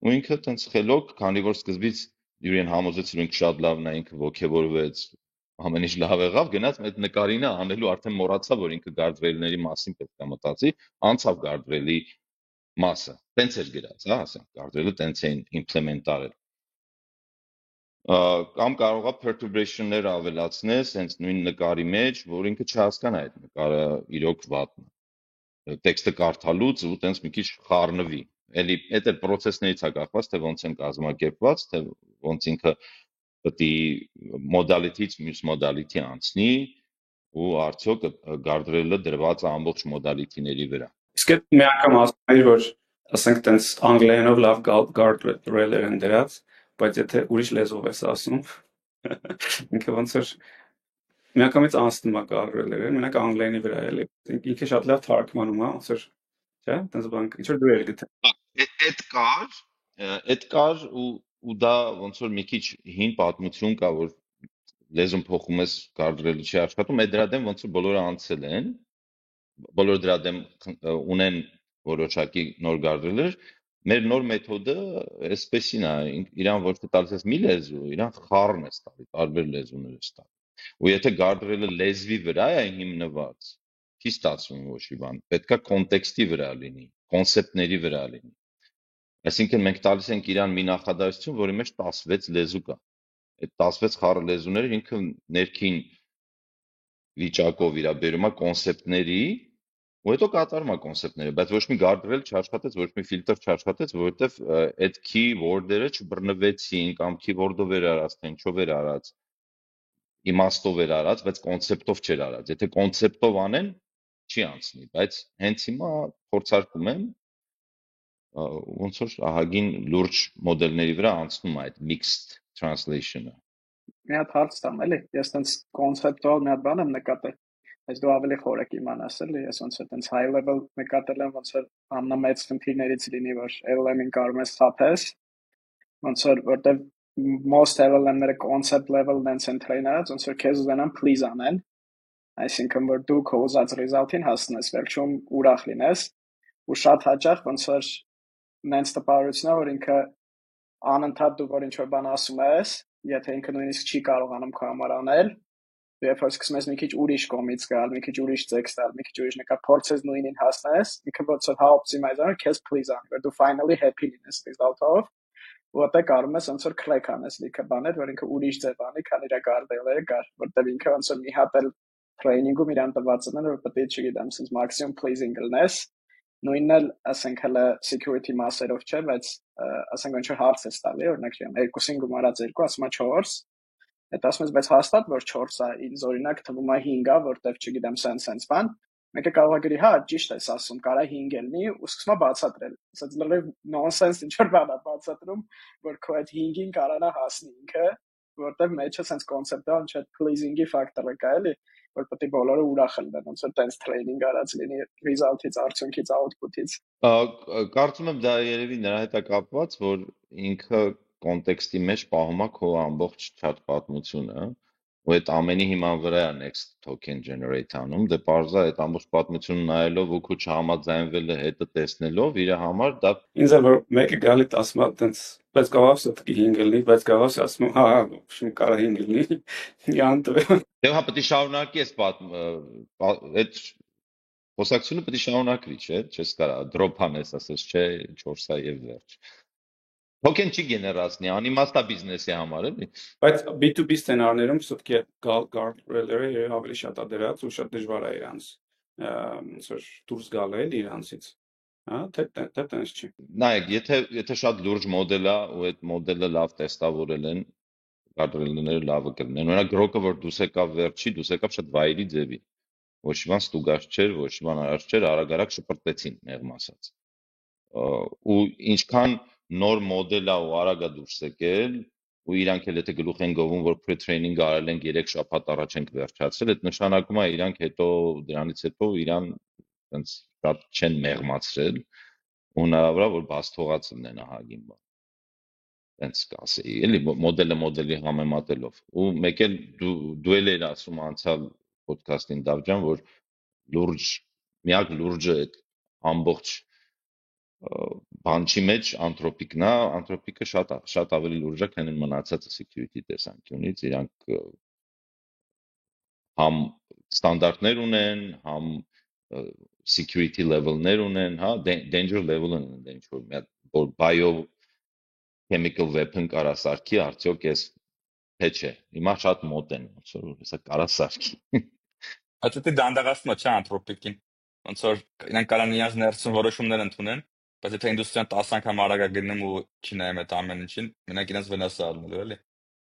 Ու ինքը տենց խելոք, քանի որ սկզբից իրեն համոզեց, որ ինքը շատ լավն է, ինքը ոգևորվեց, ամեն ինչ լավ եղավ, գնաց այդ նկարինը անելու արդեն մոռացավ, որ ինքը guardrail-ների մասին պետք է մտածի, անցավ guardrail-ի մասը, տենց էր գրած, հա, ասենք, guardrail-ը տենց էին implement արել։ Կամ կարող է perturbation-ներ ավելացնես հենց նույն նկարի մեջ, որ ինքը չհասկանա այդ նկարը իրոք վատն է։ Տեքստը կարդալուց ու տենց մի քիչ խառնվի։ Էլի այդ էլ process-ներից է կախված, թե ոնց են կազմակերպված, թե ոնց ինքը պետք է modality-ից մյուս modality անցնի ու արդյոք guardrail-ը դրված է ամբողջ modality-ների վրա։
Իսկ այդ մի անգամ ասում էի, որ ասենք տենց անգլերենով լավ guardrail-եր են դրած, բայց եթե ուրիշ լեզվով ես ասում, ինքը ոնց որ մի անգամից անցնում է guardrail-երը, մենակ անգլերենի վրա էլի։ Ինքը շատ լավ թարգմանում է, ոնց որ, չէ՞, տենց բան, ինչ որ դու ես գտել։
Այդ կար ու դա ոնց որ մի քիչ հին պատմություն կա, որ լեզուն փոխում ես guardrail-ը չի աշխատում, այդ դրա դեմ ոնց որ բոլորը անցել են, բոլորը դրա դեմ ունեն որոշակի նոր guardrail-եր, մեր նոր մեթոդը այսպեսին է, իրան ոչ թե տալիս ես մի լեզու, իրան խառն ես տալի, տարբեր լեզուներ ես տալի։ Ու եթե guardrail-ը լեզվի վրա է հիմնված, չի ստացվում ոչ մի բան, պետքա կոնտեքստի վրա լինի, կոնցեպտների վրա լինի։ Այսինքն մենք տալիս ենք իրան մի նախադասություն, որի մեջ 16 լեզու կա։ Այդ 16 խառը լեզուները ինքը ներքին վիճակով իր բերում է կոնցեպտների ու հետո կատարում է կոնցեպտները, բայց ոչ մի guardrail չաշխատեց, ոչ մի ֆիլտր չաշխատեց, որովհետև այդ keyword-երը չբռնվեցին կամ keyword-ով էր արած, թե ինչով էր արած, իմաստով էր արած, բայց կոնցեպտով չէր արած։ Եթե կոնցեպտով անեն, չի անցնի, բայց հենց հիմա փորձարկում եմ ոնց որ ահագին լուրջ մոդելների վրա անցնում է այդ mixed translation-ը։
Մի հատ հարց տամ, էլի, ես տենց կոնցեպտուալ մի հատ բան եմ նկատել։ Այս դու ավելի խորը կիմանաս էլի, ես ոնց է տենց high level նկատել եմ, ոնց որ ամենամեծ խնդիրներից լինի, որ LLM-ին կարող ես թափես, ոնց որ որտեվ most LLM-ները concept level-ն են train-ած, ոնց որ քեզ ուզենան please անեն, այսինքն որ դու քո ուզած result-ին հասնես, վերջում ուրախ լինես, ու շատ հաճախ ոնց որ նենց տպավորությունն է, որ ինքը անընդհատ դու որ ինչ-որ բան ասում ես, եթե ինքը նույնիսկ չի կարողանում քո համար անել, երբ որ սկսում ես մի քիչ ուրիշ կողմից գալ, մի քիչ ուրիշ տեքստ տալ, մի քիչ ուրիշ նկար, փորձես նույնին հասնես, ինքը ոնց որ հա օպտիմայզ անում, քեզ please անի, որ դու finally happy լինես result-ով, որտեղ կարող ես ոնց որ crack անես լիքը բաներ, որ ինքը ուրիշ ձև անի, քան իր գարդելերը կար, որտեղ ինքը ոնց որ մի հատ էլ training-ում իրան տված են, որ պետք է, չգիտեմ, sense maximum pleasing լինես, նույնն էլ ասենք հələ security մասերով չէ, բայց ասենք ինչ որ հարց է տալի, օրինակ չեմ 2-ին գումարած 2, ասում է 4, այդ ասում ես, բայց հաստատ որ 4-ը ինձ օրինակ թվում է 5-ա, որտեղ չգիտեմ sense բան, մեկը կարող է գրի, հա, ճիշտ ես ասում, կարա 5 լինի, ու սկսում է բացատրել։ Ասած լրիվ nonsense ինչ որ բան է բացատրում, որ քո այդ 5-ին կարանա հասնի ինքը, որտեղ մեջը sense concept-ը ինչ այդ pleasing-ի ֆակտորը կա էլի, որ պետք է բոլորը ուրախ լինեն, ոնց որ տենց training արած լինի result-ից, արդյունքից, output-ից։
Կարծում եմ դա երևի նրա հետ է կապված, որ ինքը կոնտեքստի մեջ պահում է քո ամբողջ chat պատմությունը, ու այդ ամենի հիման վրա է next token generate անում, դե parza այդ ամբողջ պատմությունը նայելով ու քո չհամաձայնվելը հետը տեսնելով իր համար դա
ինձ էլ որ մեկը գալի ասում է տենց, բայց կարող է ստի 5 լինի, բայց կարող է ասում հա, շուն կարա 5 լինի, յանտը։
դե հա պետք է շարունակի այդ խոսակցությունը պետք է շարունակվի, չէ՞, չես կարա drop անես, ասես, չէ, 4-ա եւ վերջ։ Token չի գեներացնի, անիմաստա բիզնեսի համար էլի։
Բայց B2B սցենարներում все-таки guardrail-երը ավելի շատ է դրած ու շատ դժվար է իրանց ոնց որ դուրս գալ էլի իրանցից։ Հա, թե տենց չի։
Նայեք, եթե շատ լուրջ մոդել է ու այդ մոդելը լավ տեստավորել են, guardrail-ները լավը կլինեն։ Օրինակ Grok-ը որ դուս եկավ վերջի, դուս եկավ շատ վայրի ձևի։ Ոչ մի ստուգած չէր, ոչ մի արած չէր, արագ-արագ շպրտեցին, մեղմ ասած։ Ու ինչքան նոր մոդել է ու արագ է դուրս եկել, ու իրանք էլ եթե գլուխ են գովում, որ pre-training արել են 3 շաբաթ առաջ ենք վերջացել, այդ նշանակում է իրանք հետո դրանից հետո իրան այնց շատ չեն մեղմացրել, ու հնարավոր է որ բաց թողած լինեն ահագին բան։ Այնց կասեի, էլի մոդելի համեմատելով։ Ու մեկ էլ դու էլ էր ասում անցյալ ոդքասթին Դավջան, որ միակ լուրջը այդ ամբողջ բանչի մեջ անթրոպիկն է, անթրոպիկը շատ ավելի լուրջ է, քան մնացածը security տեսանկյունից, իրանք համ ստանդարտներ ունեն, համ security level-ներ ունեն, հա, danger level-ն ունեն, ինչ որ մի հատ bio chemical weapon կարա սարքի, արդյոք էս թե չէ։ Հիմա շատ մոտ են, ոնց որ հեսա կարա սարքի։
Այդ դե դանդաղացնում է անթրոպիկին։ Ոնց որ իրենք կարան իրենց ներսում որոշումներ ընդունեն, բայց եթե ինդուստրիան 10 անգամ արագ է գնում ու չի նայում այդ ամեն ինչին, մենակ իրենց վնաս է առնելու, էլի։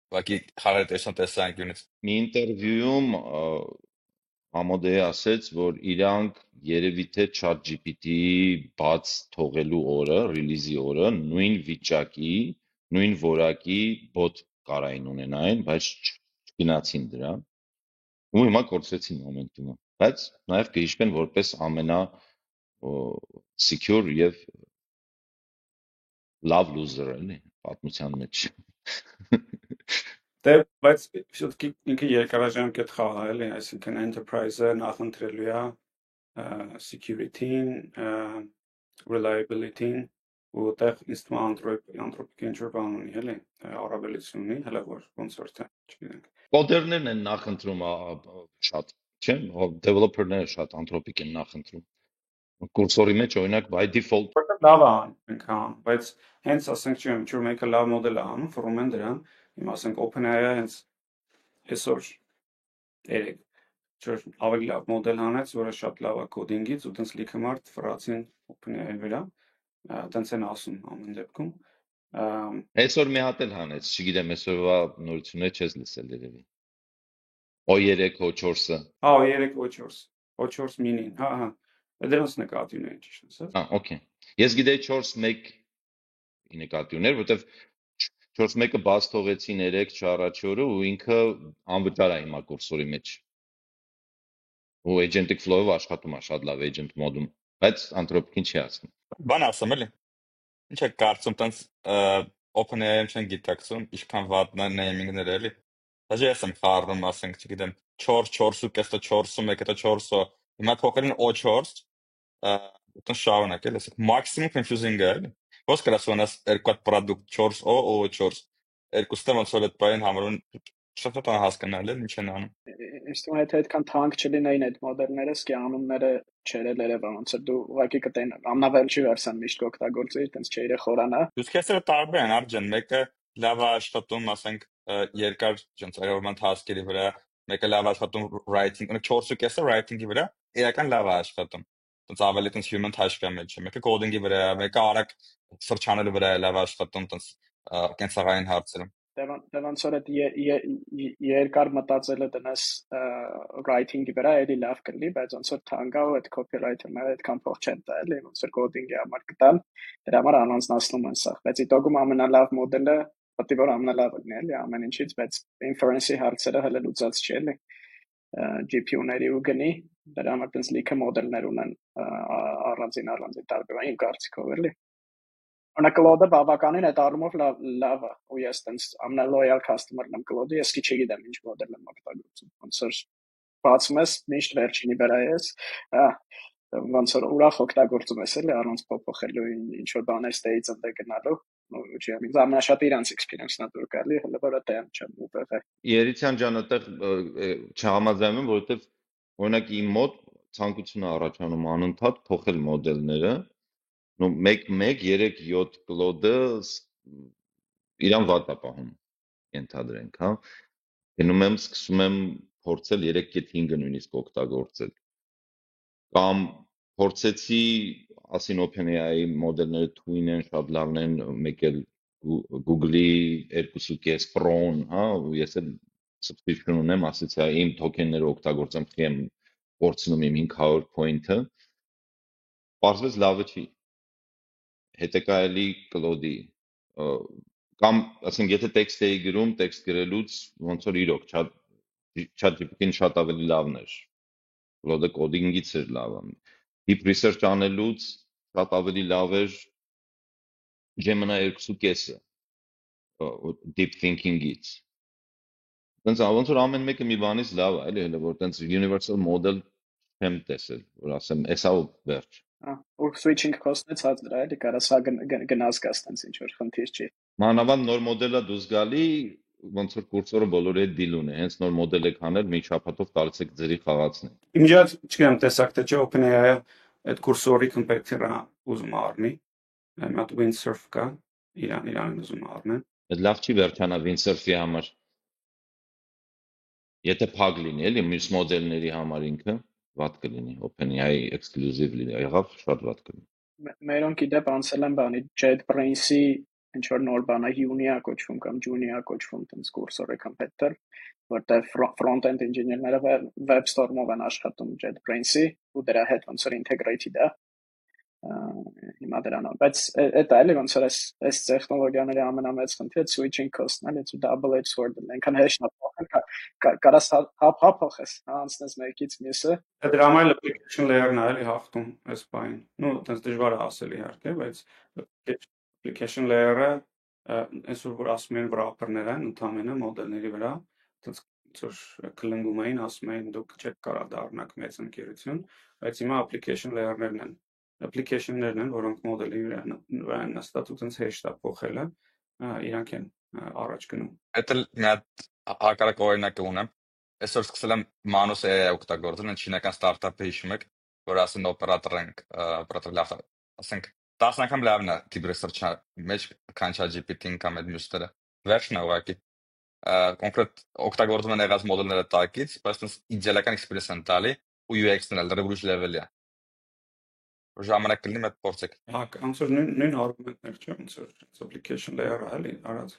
Ուղղակի խաղաղ տեսանկյունից։
Մի ինտերվյուում Ամոդեյը ասեց, որ իրանք երևի թե ChatGPT-ի բաց թողելու օրը, ռիլիզի օրը, նույն վիճակի, նույն որակի bot կարային ունենային, բայց չգնացին դրան։ Ու հիմա կորցրեցին մոմենտումը։ Բայց նաև կհիշեն որպես ամենա secure եւ love loser էլի պատմության մեջ։
Դե բայց все-таки ինքը երկարաժամկետ խաղ է էլի, այսինքն enterprise-ը նախընտրելու է security-ին, reliability-ին, ու այդտեղ ինձ թվում է անթրոպիկը ինչ-որ բան ունի, էլի, առավելություն ունի, հələ որ ոնց որ թե, չգիտենք։
Կոդերներն են նախընտրում շատ, չէ՞, developer-ները շատ անթրոպիկ են նախընտրում։ Կուրսորի մեջ օրինակ by default
Որտեղ լավ է անում, հա, բայց հենց ասենք չեմ, ինչ որ մեկը լավ մոդել է անում, ֆորում են դրան, հիմա ասենք OpenAI-ը հենց այսօր երեք չէ ավելի լավ մոդել հանեց, որը շատ լավ է կոդինգից ու տենց լիքը մարդ ֆրացին OpenAI-ի վրա, տենց են ասում ամեն դեպքում։
Այսօր մի հատ էլ հանեց, չգիտեմ, այսօրվա նորությունները չես լսել երևի։ O3, O4-ը։
Հա, O3, O4, O4 mini-ն, հա, դրանց նկատի ունեն ճիշտ ասած։
Հա, օքեյ։ Ես գիտեի 4.1 նկատի ուներ, որտեվ 4.1-ը բաց թողեցին 3 չառաջի օրը ու ինքը անվճար է հիմա կուրսորի մեջ։ ու agentic flow-ը աշխատում է շատ լավ agent mode-ում, բայց Anthropic-ին չի ասում։
Բան ասեմ էլի։ Ինչ է կարծում տենց OpenAI-ում չեն գիտակցում, ինչքան վատ նեյմինգներ էլի։ Հաջի ես եմ խառնում, ասենք, չգիտեմ, 4, 4.5, 4, 1, 4, հիմա փոխել են O4, տենց շարունակ էլի, ասենք, maximum confusing է էլի։ Ոնց կրասոնաս երկու հատ product 4O, O4, երկուստը ոնց որ այդ բային համարուն շատ հասկանալ էլ ինչ են անում։
Իսկ դու հետ այդքան թանկ չլինեին այդ մոդելները, սկի անունները չերել երևա, ոնց որ դու ուղղակի կտեն ամնավերջի վերսիան միշտ կօգտագործեի, տենց չէիր խորանա։
Use case-ը տարբեր են, Արջան, մեկը լավ է աշխատում, ասենք, երկար ջանցարարման task-երի վրա, մեկը լավ է աշխատում writing, ունեք 4.5-ը writing-ի վրա, իրական լավ է աշխատում։ Տենց ավելի տենց human touch-կա մեջ է, մեկը coding-ի վրա, մեկը արագ search-անելու վրա է լավ աշխատում, տենց կենսաղային հարցերում։
Դե ոնց որ այդ երկար մտածելը դնես writing-ի վրա էլի լավ կլինի, բայց ոնց որ թանկա ու այդ copywriter-ները այդքան փող չեն տա էլի, ոնց որ coding-ի համար կտան, դրա համար առանձնացնում են սա, բայց իտոգում ամենալավ մոդելը պետք է որ ամենալավը լինի էլի ամեն ինչից, բայց inference-ի հարցերը հələ լուծած չի էլի GPU-ների ու գնի, դրա համար տենց լիքը մոդելներ ունեն առանձին տարբեր, իմ կարծիքով էլի։ Claude-ը բավականին այդ առումով լավ է, ու ես տենց ամենալոյալ customer-ն եմ Claude-ի, ես չգիտեմ ինչ մոդել եմ օգտագործում, ոնց որ բացում ես, միշտ վերջինի վրա ես, ոնց որ ուրախ օգտագործում ես էլի առանց փոփոխելու ինչ որ բաներ ստեյից ընդ գնալու, ու ինձ ամենաշատը իրանց experience-ն է դուր գալի, հələ որ դա չեմ ուղղել։
Երիցյան ջան, այդտեղ չհամաձայնում եմ, որովհետև օրինակ իմ մոտ ցանկություն է առաջանում անընդհատ փոխել մոդելները, նո 1.3.7 Claude-ը իրան վատ է պահում, ենթադրենք, հա։ Գնում եմ, սկսում եմ փորձել 3.5-ը նույնիսկ օգտագործել։ Կամ փորձեցի, ասին OpenAI մոդելները թույն են, շատ լավն են, մեկ էլ Google-ի 2.5 Pro-ն, հա, ես էլ subscription ունեմ, ասեցի, իմ token-ները օգտագործեմ, խի եմ փորձնում իմ 500 point-ը։ Պարզվեց լավը չի։ Հետո էլի Claude-ի կամ ասենք եթե տեքստ էի գրում, տեքստ գրելուց ոնց որ իրոք ChatGPT-ն շատ ավելի լավն էր։ Claude-ը coding-ից էր լավը։ Deep research անելուց շատ ավելի լավ էր Gemini 2.5-ը deep thinking-ից։ Տենց ոնց որ ամեն մեկը մի բանից լավ է, էլի հələ որ տենց universal model չեմ տեսել, որ ասեմ, էսա ու վերջ։
Ու switching cost-ը ցածր է, էլի կարաս հա գնաս կաս տենց ինչ որ խնդիր չի։
Մանավանդ նոր մոդելը դուրս գալի, ոնց որ կուրսորը բոլորի հետ deal ունի, հենց նոր մոդել եք անել, մի շաբաթով տալիս ձերի խաղացնի։
Իմիջիատ չգիտեմ տեսակ թե չէ OpenAI-ը այդ կուրսորի կոմպետիտորը ուզում առնի, մատ Windsurf կա, իրան ուզում առնեն։
Այդ լավ չի վերջանա Windsurf-ի համար։ Եթե փակ լինի, էլի մյուս մոդելների համար ինքը վատ կլինի, OpenAI exclusively եղավ, շատ վատ կլինի։
Մերոնք իդեպ անցել են բանի JetBrains-ի ինչ որ նոր բանա Junia կոչվում կամ Junia կոչվում, տենց կուրսորի կոմպետիտոր, որտեղ front-end engineer-ները web storm-ով են աշխատում JetBrains-ի ու դրա հետ ոնց որ integrated է հիմա դրանով, բայց այդ էլի ոնց որ այս տեխնոլոգիաների ամենամեծ խնդիրը switching cost-ն է, it's double-edged sword, այնքան հեշտ է փոխել, կարաս հապ փոխես, անցնես մեկից մյուսը։
Դրա համար application layer-ն է էլի հաղթում այս բանին։ Ну, այդպես դժվար է ասել իհարկե, բայց application layer-ը այսօր որ ասում են wrapper-ներ են ընդհանրապես մոդելների վրա, այդպես որ կլնգում էին, ասում էին դուք չեք կարող դառնաք մեծ ընկերություն, բայց հիմա application layer-ներն են application-ներն են, որոնք մոդելի վրա են նստած ու ցենց հեշտ է փոխելը, իրանք են առաջ գնում։
Այդ մի հատ հակառակ օրինակ ունեմ։ Այսօր սկսել եմ Manus AI օգտագործել, այն չինական ստարտափը հիշում եք, որ ասեն օպերատոր ենք, օպերատոր լավ, ասենք 10 անգամ լավն է deep research-ը մեջ քան ChatGPT-ին կամ այդ մյուսները։ Վերջն է ուղղակի կոնկրետ օգտագործում են եղած մոդելները տակից, բայց այնպես իդեալական experience են տալի ու UX-ն էլ դեռ ուրիշ level-ի է։ Ժամանակ կլինի մեկ փորձեք։
Հա, ոնց որ նույն արգումենտներ չէ, ոնց որ application layer-ը էլի արած։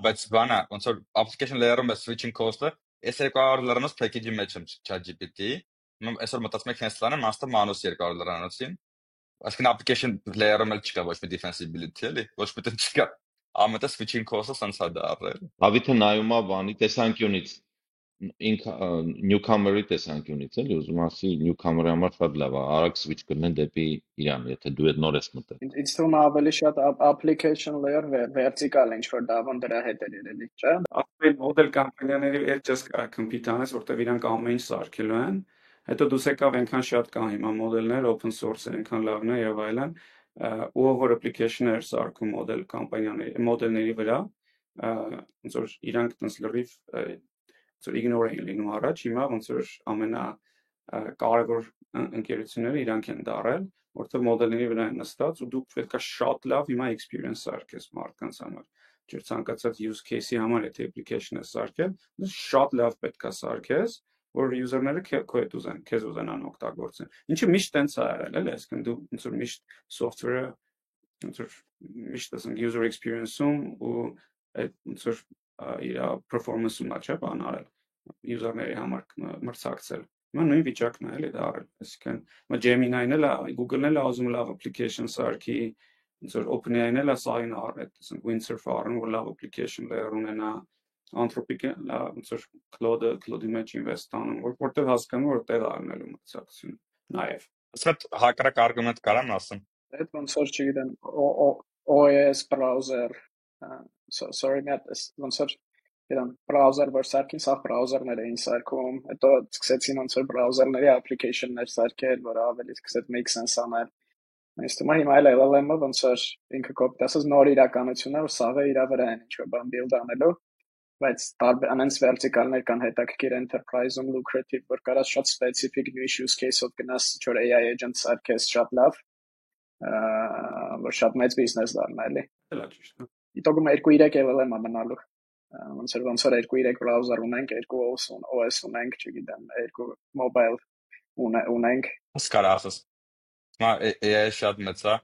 Բայց բանա, ոնց որ application layer-ում է switching cost-ը, այս 200 լրանոց package-ի մեջ եմ ChatGPT-ի։ Այսօր մտածում եք հենց լանը master Manus 200 լրանոցին։ Այսինքն application layer-ում էլ չկա ոչ մի defensibility էլի, ոչ մի տեղ չկա։ Ամենը switching cost-ը սենց է դառել։
Հավիթը նայում է բանի տեսանկյունից։ ինքը newcomer-ի տեսանկյունից էլի ուզում ասի newcomer-ի համար շատ լավ է արագ switch կրնեն դեպի Իրան, եթե դու այդ նոր ես մտել։
Ինձ թվում է ավելի շատ application layer vertical ինչ որ դավան դրա հետ էր երևի, չէ՞։
Ապա մոդել կամպանիաների հետ just compete անես, որտեղ իրանք ամեն ինչ սարքելու են։ Հետո դուս եկավ այնքան շատ կան հիմա մոդելներ, open source այնքան լավն է եւ այլն, ու որ application-ներ սարքում մոդել կամպանիաների մոդելների վրա, ոնց որ իրանք տես լրիվ ոնց որ ignore էին լինում առաջ, հիմա ոնց որ ամենա կարևոր ընկերությունները իրանք են դարել, որտեղ մոդելների վրա են նստած ու դուք պետք է շատ լավ հիմա experience սարքես մարդկանց համար։ Չէ՞ ցանկացած use case-ի համար եթե application-ը սարքել, շատ լավ պետք է սարքես, որ user-ները քո հետ ուզեն, քեզ ուզենան օգտագործեն։ Ինչը միշտ տենց է արել, էլի, այսինքն դու ոնց որ միշտ software-ը ոնց որ միշտ ասենք user experience-ում ու այդ ոնց որ իր performance-ում չէ՞ բան արել user-ների համար մրցակցել։ Հիմա նույն վիճակն է էլի դա արել, այսինքն հիմա Gemini-ն էլ է, Google-ն էլ է ուզում լավ application սարքի, ոնց որ OpenAI-ն էլ է սային արել, ասենք Windsurf-ը արել, որ լավ application layer ունենա, Anthropic-ը ոնց որ Claude-ի մեջ invest անում, որտեղ հասկանում որ տեղ առնելու մրցակցություն նաև։
Ասած հակառակ արգումենտ կարամ ասեմ։
Այդ ոնց որ չգիտեմ OS browser sorry միատ ոնց որ իրան browser որ սարքին սա browser-ներ էին սարքում, հետո սկսեցին ոնց որ browser-ների application-ներ սարքել, որ ավելի սկսեց make sense անել։ Ինձ թվում է հիմա էլ LLM-ը ոնց որ ինքը կոպիտ ասած նոր իրականություն է, որ սաղը իր վրա են ինչ-որ բան build անելու, բայց անենց vertical-ներ կան հետաքրքիր enterprise-ում lucrative, որ կարաս շատ specific niche use case-ով գնաս ինչ-որ AI agent սարքես շատ լավ, որ շատ մեծ business դառնա էլի։
Դա ճիշտ է։
Իտոգում 2-3 LLM-ը մնալու։ Ոնց որ 2-3 browser ունենք, 2 OS ունենք, չգիտեմ, 2 mobile ունենք։
Ասկար ասես։ Մա AI շատ մեծ է,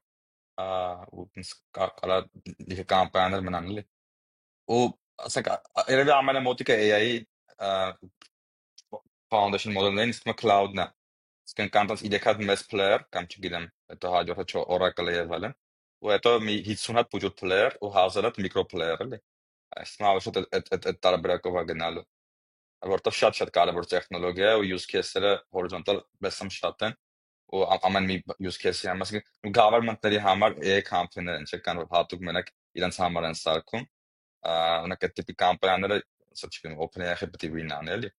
ու կարա դիքը կամպանիաներ մնան էլի։ Ու ասենք երևի ամենամոտիկը AI-ի foundation model-ներին իսկ cloud-ն է։ Իսկ կանտած 3 հատ մեծ player կամ չգիտեմ, հետո հաջորդը չէ Oracle-ը եւ այլն։ Ու հետո մի 50 հատ փոքր player ու 1000 հատ micro player էլի։ Այսինքն ավելի շատ այդ տարբերակով է գնալու։ Որտեղ շատ կարևոր տեխնոլոգիա է ու use case-երը horizontal բեսամ շատ են ու ամեն մի use case-ի համար, ասենք government-ների համար AI company-ներ են, չէ՞ կան որ հատուկ մենակ իրենց համար են սարքում։ Օրինակ այդ տիպի կամպանիաները, ասած չգիտեմ, OpenAI-ը պետք է win անել էլի։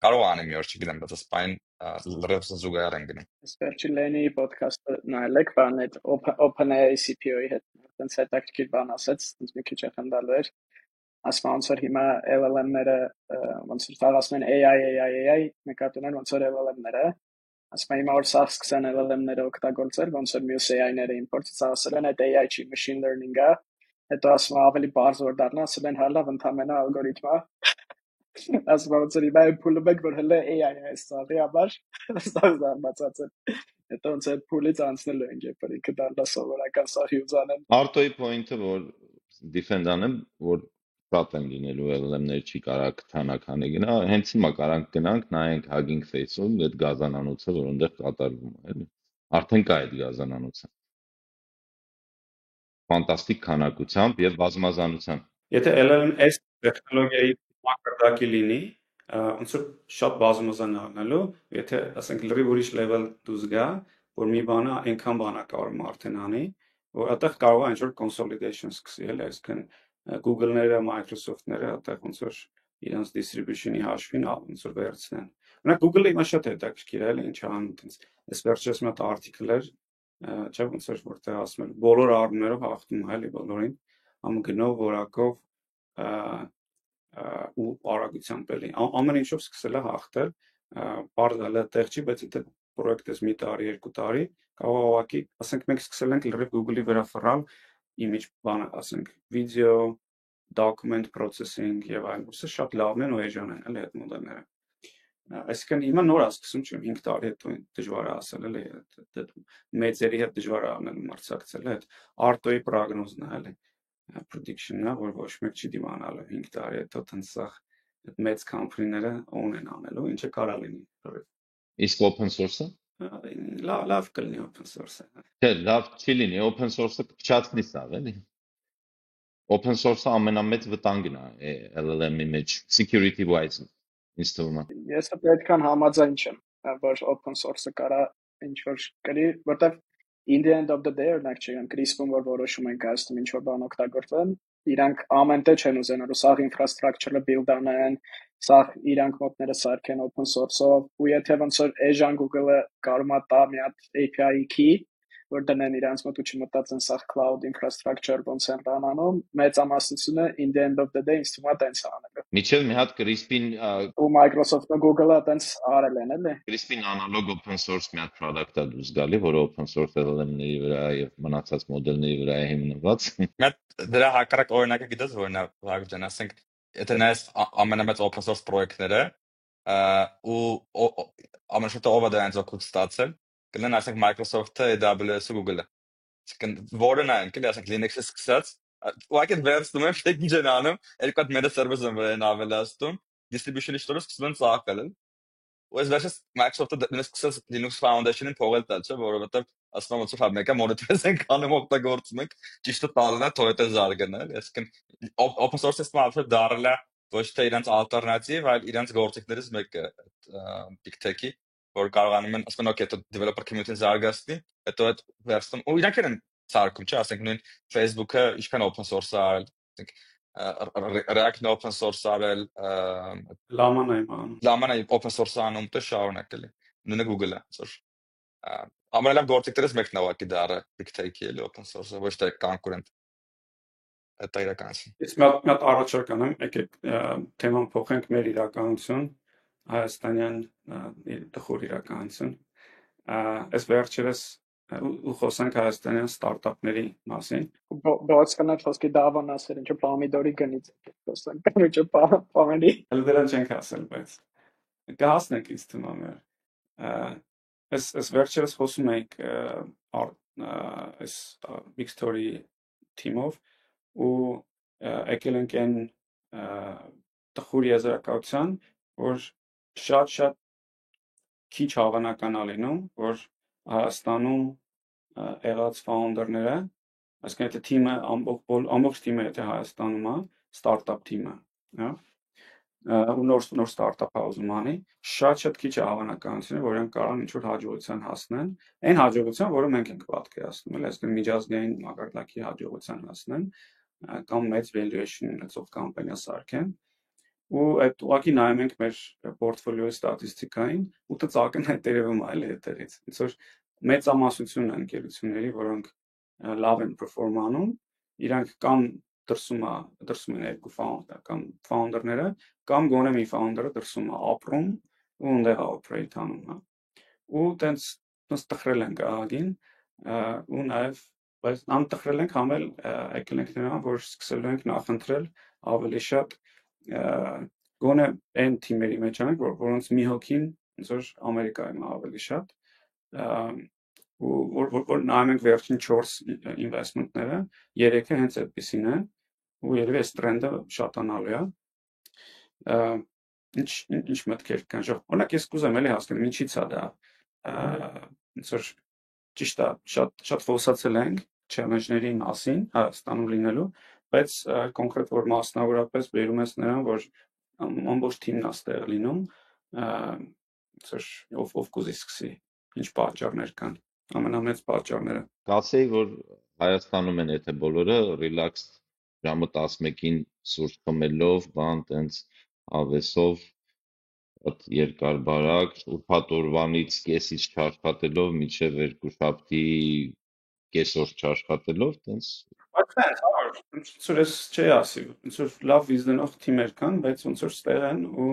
Կարող անեմ մի օր չգիտեմ, բայց սպայն լրիվ զուգահեռ են գնում։
Սպերչի Լենի podcast-ը նայեք, բան այդ OpenAI CPO-ի հետ, այնց հետաքրքիր բան ասեց, ինձ մի քիչ խնդալու էր։ Ասում ոնց որ հիմա LLM-ները ոնց որ ասում են AI նկատի ունեն ոնց որ LLM-ները, ասում են հիմա որ սա սկսեն LLM-ները օգտագործել, ոնց որ մյուս AI-ները import-ից ասել են այդ AI չի machine learning-ը, հետո ասում են ավելի բարձր որ դառնա, ասել են հա լավ ընդհանրապես ալգորիթմ է։ Ասում ոնց որ հիմա փուլը մեկ որ հələ AI է սարի համար, ստացա բացած է։ Հետո ոնց է փուլից անցնելու են, երբ որ ինքը դառնա սովորական սարի ուզանեն։
Արտոյի point-ը որ defend անեմ, որ շատ են լինելու LLM-ներ չի կարա քթանականի գնա, հենց հիմա կարանք գնանք նայենք Hugging Face-ում այդ գազանանոցը, որ այնտեղ կատարվում է, էլի։ Արդեն կա այդ գազանանոցը։ Ֆանտաստիկ քանակությամբ եւ բազմազանությամբ։
Եթե LLM-S տեխնոլոգիայի մակարդակի լինի, ոնց որ շատ բազմազան առնելու, եթե ասենք լրիվ ուրիշ level դուզ գա, որ մի բանը այնքան բան է կարող արդեն անի, որ այդտեղ կարող է ինչ-որ consolidation սկսի, էլի, այսինքն Google-ները, Microsoft-ները այդտեղ ոնց որ իրենց distribution-ի հաշվին ոնց որ վերցնեն։ Օրինակ Google-ը հիմա շատ հետաքրքիր է, էլի, ինչ անում, այտենց այս վերջերս մի հատ article էր, չէ՞ ոնց որ որտեղ ասում են բոլոր առումներով հաղթում է, էլի, բոլորին, ամգնով, որակով ու արագությամբ էլի ամեն ինչով սկսել է հաղթել, բարձր է տեղ չի, բայց եթե պրոյեկտս մի տարի, 2 տարի, կարող է ուղղակի, ասենք մենք սկսել ենք լրիվ Google-ի վրա ֆռալ image բանը, ասենք video, document processing եւ այլն, սա շատ լավն են ու էժան են, էլի այդ մոդելները։ Այսինքն հիմա նոր է սկսում, չէ՞, 5 տարի հետո դժվար է ասել, էլի, այդ մեծերի հետ դժվար է անել մրցակցել, այդ Արտոյի պրոգնոզն է, էլի, prediction-ն է, որ ոչ մեկ չի դիմանալու 5 տարի հետո տենց այդ մեծ company-ները ունեն անելու, ինչը կարա լինի։
Իսկ open source-ը
լավ կլինի open source-ը։
Չէ, լավ չի լինի, open source-ը փչացնի սա, էլի։ Open source-ը ամենամեծ վտանգն է LLM-ի մեջ security wise։ ինձ թվում է։
Ես պետքան համաձայն չեմ, որ open source-ը կարա ինչ որ կրի, որտեվ in the end of the day օրինակ չգիտեմ, CRISP-ում որ որոշում են կայացնում ինչ որ բան օգտագործեն, իրանք ամեն տեղ չեն ուզենալու սաղ infrastructure-ը build անեն, սաղ իրանք մոտները սարքեն open source-ով, ու եթե ոնց որ Azure Google-ը կարողա տա մի հատ API key, որ դնեն իրանց մոտ ու չմտածեն սաղ cloud infrastructure ոնց են ռանանում, մեծամասնությունը in the end of the day ինձ թվում է տենց անելու։
Միջև մի հատ CRISP-ին
Ու Microsoft-ը Google-ը տենց արել են, էլի։
CRISP-ին անալոգ open source մի հատ product-ա դուրս գալի, որը open source LLM-ների վրա եւ մնացած մոդելների վրա է հիմնված։
Մեծ դրա հակառակ օրինակը գիտես որն է, Վագջան, ասենք, եթե նայես ամենամեծ open source պրոյեկտները, ու ամենաշատը ով է դրանց օգուտ ստացել, կլինեն ասենք Microsoft-ը, AWS-ը, Google-ը։ Որը նայեն, կլինի ասենք Linux-ը սկսած, ուղղակի վերցնում են, թե ինչ են անում, երկու հատ meta service-ը վրա են ավելացնում, distribution-ի շտորը սկսում են ծաղկել, ու այս վերջից Microsoft-ը դրանից սկսած Linux Foundation-ին փողել տալ, չէ, որովհետև ասում եմ ոնց որ մեկը մոնիտորից ենք անում օգտագործում ենք, ճիշտը տալն է, թող է զարգանալ, այսինքն open source-ը արդեն դարել է ոչ թե իրենց ալտերնատիվ, այլ իրենց գործիքներից մեկը big tech-ի, որ կարողանում են, ասում են, օքեյ, հետո developer community-ն զարգացնի, հետո այդ վերցնում, ու իրանք են ցարկում, չէ, ասենք նույն Facebook-ը ինչքան open source-ը արել, ասենք React-ն open source արել,
Լաման եմ անում։
Լաման է open source-ը անում, դե շարունակել է, նույնը Google-ը, այսօր ամենալավ գործիքներից մեկն է ուղղակի դառը big tech-ի էլի open source-ը, ոչ թե կոնկուրենտ, այդ է իրականություն։
Ես մի հատ առաջարկ անեմ, եկեք թեման փոխենք մեր իրականություն, հայաստանյան տխուր իրականություն։ Այս վերջերս ու խոսանք հայաստանյան ստարտափների մասին։
Բայց կանաչ խոսքի դավան ասել, ինչը պամիդորի գնից խոսանք, ինչը պամելի։
Հələ դրան չենք ասել, բայց կհասնենք ինձ թվում է։ Այս վերջերս խոսում ենք այս Big Story թիմով ու եկել ենք այն տխուր եզրակացության, որ շատ քիչ հավանական է լինում, որ Հայաստանում եղած ֆաունդերները, այսինքն եթե թիմը ամբողջ թիմը եթե Հայաստանում է, ստարտափ թիմը, հա, ու նոր ստարտափ ուզում անի, շատ քիչ է հավանականությունը, որ իրենք կարող են ինչ-որ հաջողության հասնեն, այն հաջողության, որը մենք ենք պատկերացնում, էլ այսինքն միջազգային մակարդակի հաջողության հասնեն, կամ մեծ valuation ունեցող կամպանիա սարքեն, ու այդ ուղղակի նայում ենք մեր պորտֆոլիոյի ստատիստիկային, ու ծաղկեն այդ երևում այլ հետերից։ Ոնց որ մեծամասնությունն են ընկերությունների, որոնք լավ են perform անում, իրանք կամ դրսում են երկու founder կամ founder-ները, կամ գոնե մի founder-ը դրսում է ապրում ու այնտեղ է operate անում, հա։ Ու տենց տխրել ենք ահագին, ու նաև բայց անտխրել ենք համել եկել ենք նրան, որ սկսելու ենք նախընտրել ավելի շատ գոնե այն թիմերի մեջ ենք, որոնց մի հոգին ոնց որ Ամերիկայում ավելի շատ, ու որ նայում ենք վերջին 4 investment-ները, 3-ը հենց այդպեսին են, ու երևի այս տրենդը շատանալու է։ Ինչ մտքեր կան, օրինակ ես կուզեմ էլի հասկանալ ինչի՞ց է դա, ոնց որ ճիշտ է, շատ խոսացել ենք challenge-ների մասին Հայաստանում լինելու, բայց կոնկրետ որ մասնավորապես բերում ես նրան, որ ամբողջ թիմն է ստեղ լինում, ով կուզի սկսի, ինչ պատճառներ կան, ամենամեծ պատճառները։
Կասեի, որ Հայաստանում են եթե բոլորը relax ժամը 11-ին սուրճ խմելով, բան տենց ավեսով, այդ երկար բարակ, ուրբաթ օրվանից կեսից չաշխատելով, մինչև երկուշաբթի կեսօր չաշխատելով, տենց
Բայց ոնց որ ես չի ասի, ոնց որ լավ վիզնող թիմեր կան, բայց ոնց որ ստեղ են ու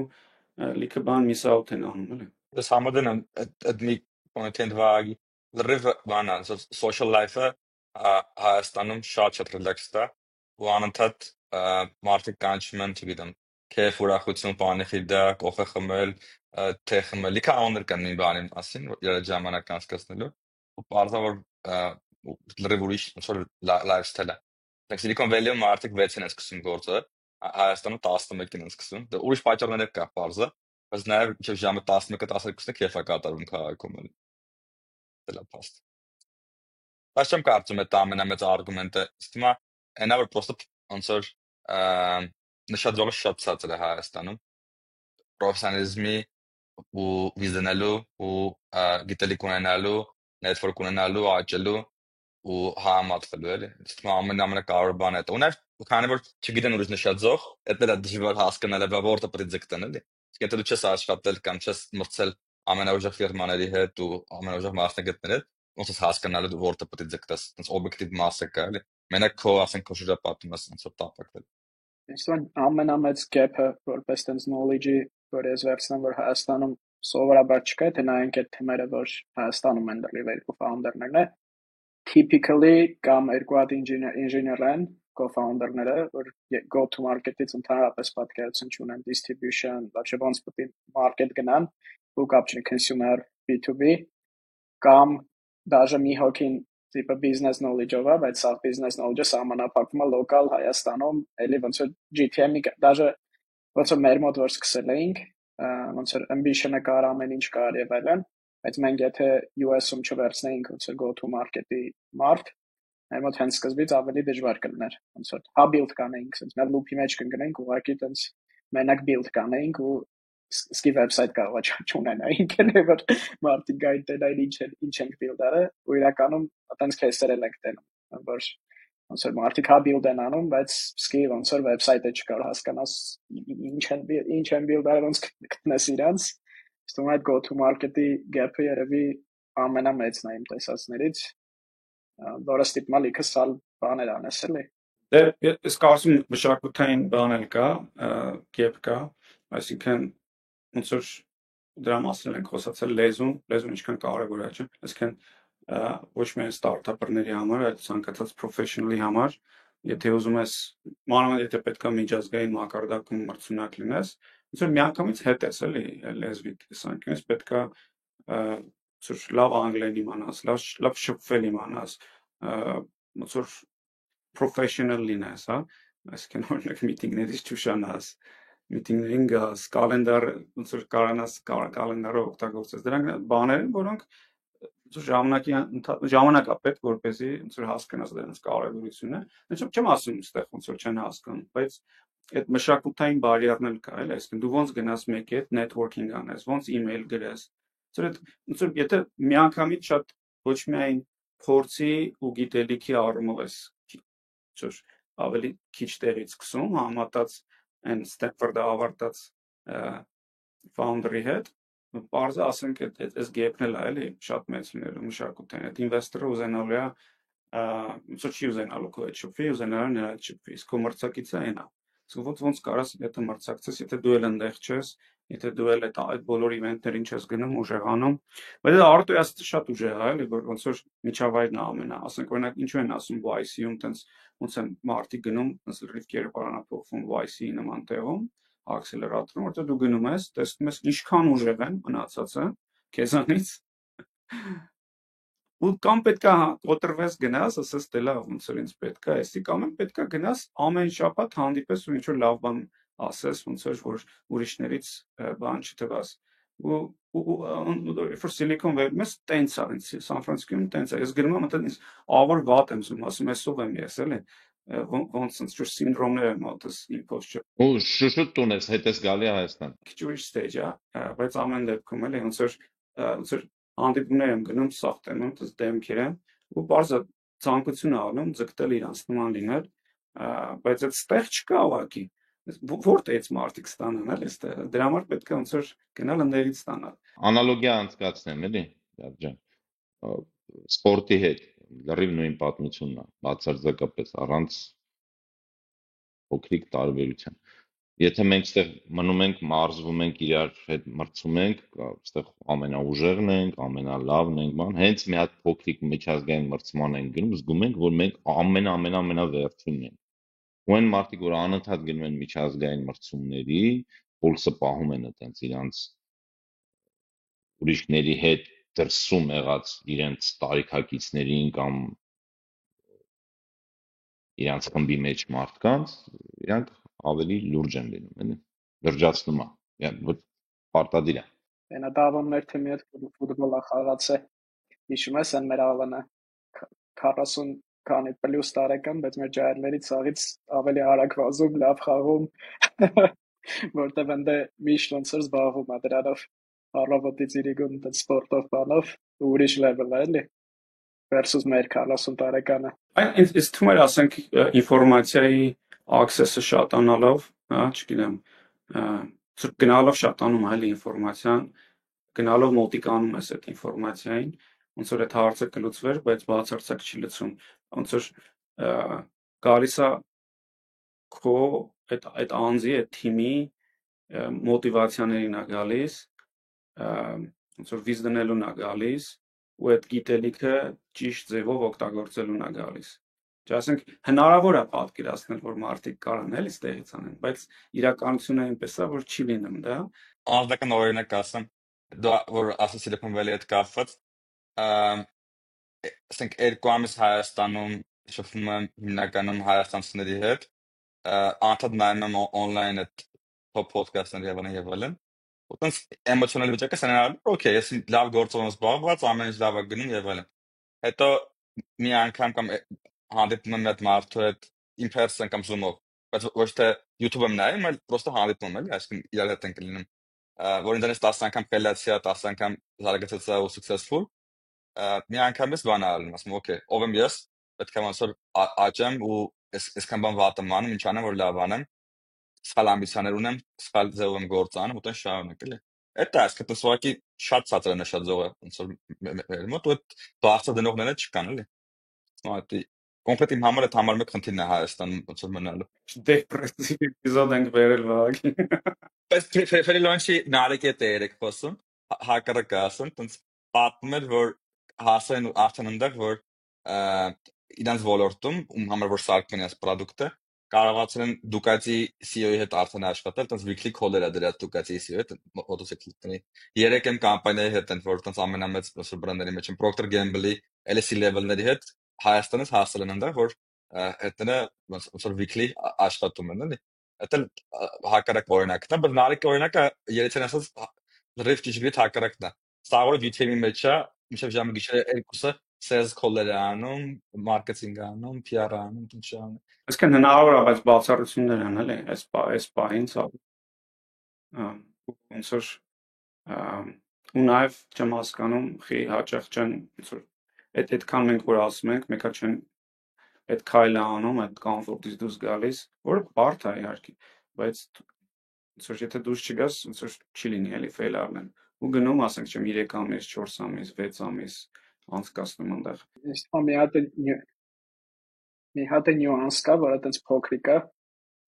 լիքը բան miss out են անում, էլի։
Դες համաձայն եմ այդ մի content վագի լրիվ բանա social life-ը Հայաստանում շատ relaxed է ու անընդհատ մարդիկ կանչում են, չգիտեմ, քեֆ ուրախություն բաների դա կոֆե խմել, թե խմել, լիքը աններ կան մի բանի մասին, իր ժամանակ անցկացնելու ու բարձր որ լրիվ ուրիշ ոնց որ lifestyle-ը։ Դեք Silicon Valley-ում մարդիկ 6-ին են սկսում գործը, Հայաստանում 11-ին են սկսում։ Դա ուրիշ պատճառներ կա բարձր, բայց նաև մինչև ժամը 11-12-ը քեֆ է կատարվում քաղաքում էլ։ Դա փաստ։ Բայց չեմ կարծում այդ ամենամեծ արգումենտը, իստիմա այնա որ պրոստը ոնց որ նշաձողը շատ ցածր է Հայաստանում։ պրոֆեսիոնալիզմի ու վիզնալու ու գիտելիք ունենալու, network ունենալու, աճելու ու համատվելու էլի։ Իսկ ամենակարևոր բանը դա ուներ, քանի որ չգիտեն ուրիշ նշածող, դա դժվար հասկանալ է որտե պետք է ձգտեն էլի։ Իսկ եթե դու չես աշխատել կամ չես մրցել ամենաուժեղ ֆիրմաների հետ ու ամենաուժեղ մասնագետների հետ, ոնց ես հասկանալու դու որտե պետք է ձգտես, այնց օբյեկտիվ մասը կա էլի։ Մենակ քո ասենք քո շրջապատում ես ոնց որ տապակվել։
Այսօր ամենամեծ gap-ը որպես տենց knowledge-ի, որ ես վերցնեմ, որ Հայաստանում սովորաբար չկա, թե նայենք այդ թեմերը, որ Հայաստանում են դեռ երկու founder-ներն է, typically կամ երկու հատ ինժեներ են co-founder-ները, որ go to market-ից ընդհանրապես պատկերացում չունեն distribution, բացի ոնց պետք է market գնան, ու կապ չունի consumer B2B, կամ դաժե մի հոգին տիպը business knowledge-ով է, բայց սա business knowledge-ը սահմանափակվում է local Հայաստանում, էլի ոնց որ GTM-ի դաժե ոնց որ մեր մոտ որ սկսել էինք, ոնց որ ambition-ը կար ամեն ինչ կար եւ այլն, բայց մենք եթե US-ում չվերցնեինք ոնց որ go to market-ի մարդ, մեր մոտ հենց սկզբից ավելի դժվար կլիներ, ոնց որ hub build կանեինք, ասես մեր loop-ի մեջ կընկնեինք, ուղղակի տենց մենակ build կանեինք ու սկի website կարող է չունենայինք, որ մարդիկ գային տենային ինչ ենք build-արը, ու իրականում այտենց քեյսերել ենք տենում, որ ոնց որ մարդիկ հա build են անում, բայց սկի ոնց որ website-ը չկար հասկանաս ինչ են build-արը, ոնց գտնես իրանց, ստում այդ go to market-ի gap-ը երևի ամենամեծն է իմ տեսածներից, որը ստիպում է լիքը սալ բաներ անես էլի։
Դե ես կարծում եմ մշակութային բան էլ կա, gap կա, այսինքն ոնց որ դրա մասին ենք խոսացել լեզուն ինչքան կարևոր է, չէ՞։ Այսինքն ոչ միայն ստարտափերների համար, այլ ցանկացած professional-ի համար, եթե ուզում ես, մանավանդ եթե պետք է միջազգային մակարդակում մրցունակ լինես, ոնց որ միանգամից հետ ես էլի լեզվի տեսանկյունից պետք է ոնց որ լավ անգլերեն իմանաս, լավ շփվել իմանաս, ոնց որ professional լինես, հա, այսինքն օրինակ միտինգներից չուշանաս, միտինգներին գաս, կալենդար ոնց որ կարողանաս կալենդարը օգտագործես, դրանք բաներ են, որոնք ժամանակ է պետք, որպեսզի ոնց որ հասկանաս դրանց կարևորությունը, չեմ ասում այստեղ ոնց որ չեն հասկանում, բայց այդ մշակութային բարիերն էլ կա, էլի, այսինքն դու ոնց գնաս մեկի հետ networking անես, ոնց email գրես, ոնց որ եթե միանգամից շատ ոչ միայն փորձի ու գիտելիքի առումով ես ավելի քիչ տեղից սկսում, համատած այն Stanford-ը ավարտած founder-ի հետ, պարզը ասենք այս gap-ն էլ է, էլի, շատ մեծ լինելու մշակութային, այդ investor-ը ուզենալու է, ոնց որ չի ուզենալու քո հետ շփվի, ուզենալու նրա հետ շփվի, իսկ քո մրցակիցը այն է, իսկ ոնց կարաս եթե մրցակցես, եթե դու էլ այնտեղ չես, եթե դու էլ այդ բոլոր իվենտներին չես գնում ուժեղանում, բայց դա արտոյացը շատ ուժեղ է, էլի, որ ոնց որ միջավայրն է ամենա, ասենք օրինակ ինչու են ասում YC-ում տենց ոնց են մարդիկ գնում, տենց լրիվ կերպարանափոխվում YC-ի նման տեղում, ակսելերատորում, որտեղ դու գնում ես, տեսնում ես ինչքան ուժեղ են մնացածը քեզանից ու կամ պետքա կոտրվես գնաս, ասես դե լավ, ոնց որ ինձ պետքա, էսի կամ պետքա գնաս ամեն շաբաթ հանդիպես ու ինչ որ լավ բան ասես, ոնց որ ուրիշներից բան չթվաս։ Ու for Silicon Valley-ում ես տենց է, San Francisco-ում տենց է։ Ես գնում եմ այդտեղ ինձ ավոր վատ եմ զգում, ասում ես ով եմ ես, էլի։ Ոնց որ սինդրոմներ եմ ատես imposter։
Ու շուշուտ տուն ես հետ ես գալի Հայաստան։
Քիչ ուրիշ stage է, բայց ամեն դեպքում էլի ոնց որ հանդիպումներ եմ գնում, սաղ տենում, տես դեմքեր եմ, ու պարզը ցանկություն անում ձգտել իրանց նման լինել, բայց այդ ստեղ չկա ուղղակի։ Որտե՞ց մարդիկ ստանան, էլի, դրա համար պետք է ոնց որ գնալ ընդերից ստանալ։
Անալոգիա անցկացնեմ, էլի, ջան։ Սպորտի հետ լրիվ նույն պատմությունն է, բացարձակապես առանց փոքրիկ տարբերության։ Եթե մենք ստեղ մնում ենք, մարզվում ենք, իրար հետ մրցում ենք, ստեղ ամենաուժեղն ենք, ամենալավն ենք, բան, հենց մի հատ փոքրիկ միջազգային մրցման ենք գնում, զգում ենք, որ մենք ամենավերջինն ենք։ Ու այն մարդիկ, որ անընդհատ գնում են միջազգային մրցումների, փոլսը պահում են այտենց իրանց ուրիշների հետ դրսում եղած իրենց տարիքակիցներին կամ իրանց խմբի մեջ մարդկանց, իրանք ավելի լուրջ են լինում, էլի, լրջացնում է, պարտադիր է։
Այնա դավոններ թեմի հետ ֆուտբոլա խաղացե, հիշում ես այն մեր ալանը 40 քանի պլյուս տարեկան, բայց մեր ջայլներից սաղից ավելի արագ վազում, լավ խաղում, որտեղ ընդ միշտ ոնց որ զբաղվում է դրանով առավոտից իրիկուն այդ սպորտով բանով ուրիշ level է էլի versus մեր 40 տարեկանը
Այն ինձ թվում էր ասենք ինֆորմացիայի access-ը շատանալով, հա, չգիտեմ, գնալով շատանում է էլի ինֆորմացիան, գնալով մոտիկանում ես այդ ինֆորմացիային, ոնց որ այդ հարցը կլուծվեր, բայց բացարձակ չի լուծում, ոնց որ գալիս է քո այդ անձի, այդ թիմի մոտիվացիաներին է գալիս, ոնց որ վիզ դնելուն է գալիս, ու այդ գիտելիքը ճիշտ ձևով օգտագործելուն է գալիս։ Ասենք հնարավոր է պատկերացնել, որ մարդիկ կարան էլի ստեղից անեն, բայց իրականությունը այնպես է, որ չի լինում դա։
Անձնական օրինակ ասեմ, որ ասա Silicon Valley հետ կապված, ասենք 2 ամիս Հայաստանում շփվում եմ հիմնականում հայաստանցիների հետ, անդադ նայում եմ on-line այդ top podcast-ները եւ այլն, Ոտենց էմոցիոնալ վիճակը սանալ, օքեյ, ես լավ գործով եմ զբաղված, ամեն ինչ լավ է գնում եւ այլն։ Հետո մի անգամ կամ հանդիպում եմ այդ մարդու հետ in person կամ Zoom-ով, բայց ոչ թե YouTube-ում նայում, այլ պրոստը հանդիպում եմ, այսինքն իրար հետ ենք լինում։ Որ ինձանից 10 անգամ ֆելացիա, 10 անգամ զարգացած ու successful, մի անգամ ես բան արել, ասում օքեյ, ով եմ ես, պետք է ոնց որ աճեմ ու այսքան բան վատ եմ անում, ինչ անեմ, որ լավ անեմ, սխալ ամբիցիաներ ունեմ, սխալ ձևով եմ գործ անում, ուտեն շարունակ էլի։ Այդ է, այսինքն սովորակի շատ ցածր է նշաձողը, ոնց որ մեր մոտ ու այդ բարձր դնողները չկան էլի։ Այդ կոնկրետ իմ համար այդ համար մեկ խնդիրն է Հայաստանում ոնց որ մնալու։
Դեպրեսիվ էպիզոդ ենք վերել վաղի։
Բայց Ֆերիլոնչի նարեկետ է երեք խոսում, հակառակ ասում, տենց պատմում էր, որ հասան ու արդեն ընդեղ, որ իրանց ոլորտում, համար որ սարքում են այս պրոդուկտը, կարողացել են Ducati CEO-ի հետ արդեն աշխատել, տենց weekly call-եր է դրած Ducati CEO-ի հետ, մոտոցիկլետների։ 3 կամպանիայի հետ են, որ տենց ամենամեծ բրենդերի մեջ են, Procter Gamble-ի, LSE level-ների հետ Հայաստանից հասել են այնտեղ, որ հետները ոնց որ weekly աշխատում են, էլի։ Դա հակառակ օրինակն է, բայց նարեկի օրինակը երեցին ասած լրիվ ճիշտ հակառակն է։ Սաղորը VTM-ի մեջ է, մինչև ժամը գիշերը 2-ը sales call-եր անում, marketing անում, PR անում, ինչ անում։
Այսինքն հնարավոր է, բայց բացառություններ են, էլի, այս պահին ցավ։ Ոնց որ ու նաև չեմ հասկանում, խի հաճախ չեն ոնց որ այդքան մենք որ ասում ենք, մեկը չեն այդ քայլը անում, այդ կոմֆորտից դուրս գալիս, որը բարդ է իհարկե, բայց ոնց որ եթե դուրս չգաս, ոնց որ չի լինի էլի ֆեյլ առնեն։ Ու գնում, ասենք չեմ 3 ամիս, 4 ամիս, 6 ամիս անցկացնում այնտեղ։
Իսկ մի հատ նյուանս կա, որը այդպես փոքրիկ է,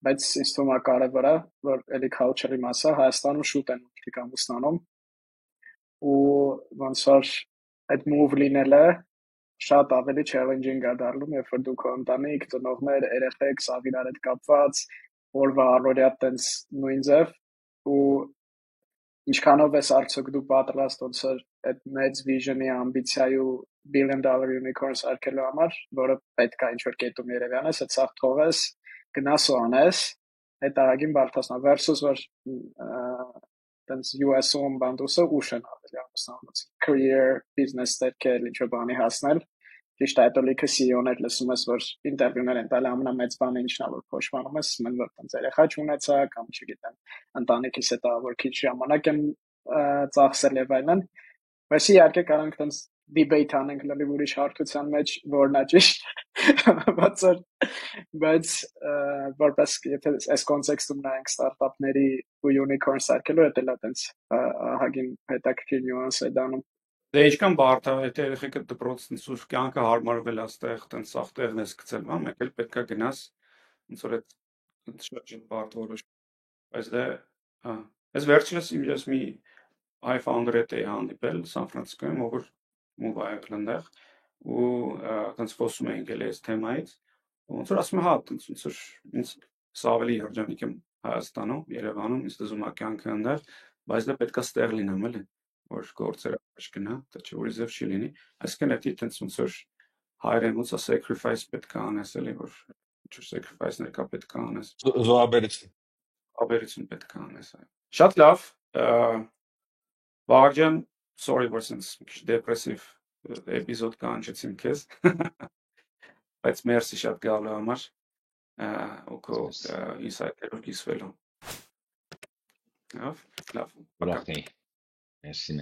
բայց ինձ թվում է կարևոր է, որ էլի culture-ի մասը Հայաստանում շուտ են ուղղակի ամուսնանում ու ոնց որ այդ move լինելը շատ ավելի challenging է դառնում, երբ որ դու քո ընտանիք, ծնողներ, երեխեք, սա իրար հետ կապված, օրվա առօրյա տենց նույն ձև ու ինչքանով ես արդյոք դու պատրաստ ոնց որ այդ մեծ vision-ի ամբիցիայի ու $1 billion unicorn սարքելու համար, որը պետք է ինչ-որ կետում երևի անես, այդ սաղ թողես, գնաս ու անես, այդ արագին բարդացնա versus որ տենց US-ում բանդուսը ուշ են ավելի ամուսնանում, career, business ստեղքել, ինչ-որ բանի հասնել, ճիշտ է, հետո լիքը CEO-ներ լսում ես, որ ինտերվյուներ են տալի ամենամեծ բանը ինչն է, որ փոշմանում ես, ասում են, որ տենց երեխա չունեցա, կամ չգիտեմ, ընտանիքիս հետ որ քիչ ժամանակ եմ ծախսել եւ այլն, բայց իհարկե կարող ենք տենց debate անենք լրիվ ուրիշ հարթության մեջ, որն է ճիշտ, բայց որպես եթե այս կոնտեքստում նայենք ստարտափների ու unicorn սարքելու, դա էլ է տենց ահագին հետաքրքիր նյուանս է դառնում։
Դե ինչքան բարդ է, եթե երեխեքը դպրոցն սուրճ կյանքը հարմարվել է այստեղ, տենց սաղ տեղն ես գցել, հա, մեկ էլ պետքա գնաս, ոնց որ այդ շատ բարդ որոշ, բայց դե, հա, ես վերջինս ես մի iFounder հետ էի հանդիպել Սան Ֆրանցիսկոյում, ով որ move այլ այնտեղ, ու տենց խոսում էինք էլի այս թեմայից, ոնց որ ասում եմ, հա, տենց ոնց որ ինձ սա ավելի երջանիկ եմ Հայաստանում, Երևանում, ինձ դժում է կյանքը այնտեղ, բայց դա պետքա ստեղ լինեմ էլի, որ գործերը ոչ գնա, դա չէ որ իզև չի լինի, այսինքն դա տենց ոնց որ հայերեն ոնց է sacrifice պետք է անես էլի, որ ինչ-որ sacrifice-ներ կա պետք է անես։ Զոհաբերություն պետք է անես։ Շատ լավ, Վաղաջան, sorry որ sense մի քիչ դեպրեսիվ էպիզոդ կանչեցին քեզ, բայց մերսի շատ գալու համար ու քո ինսայթերով կիսվելու։ Լավ,
Ուրախ էի։ Մերսի։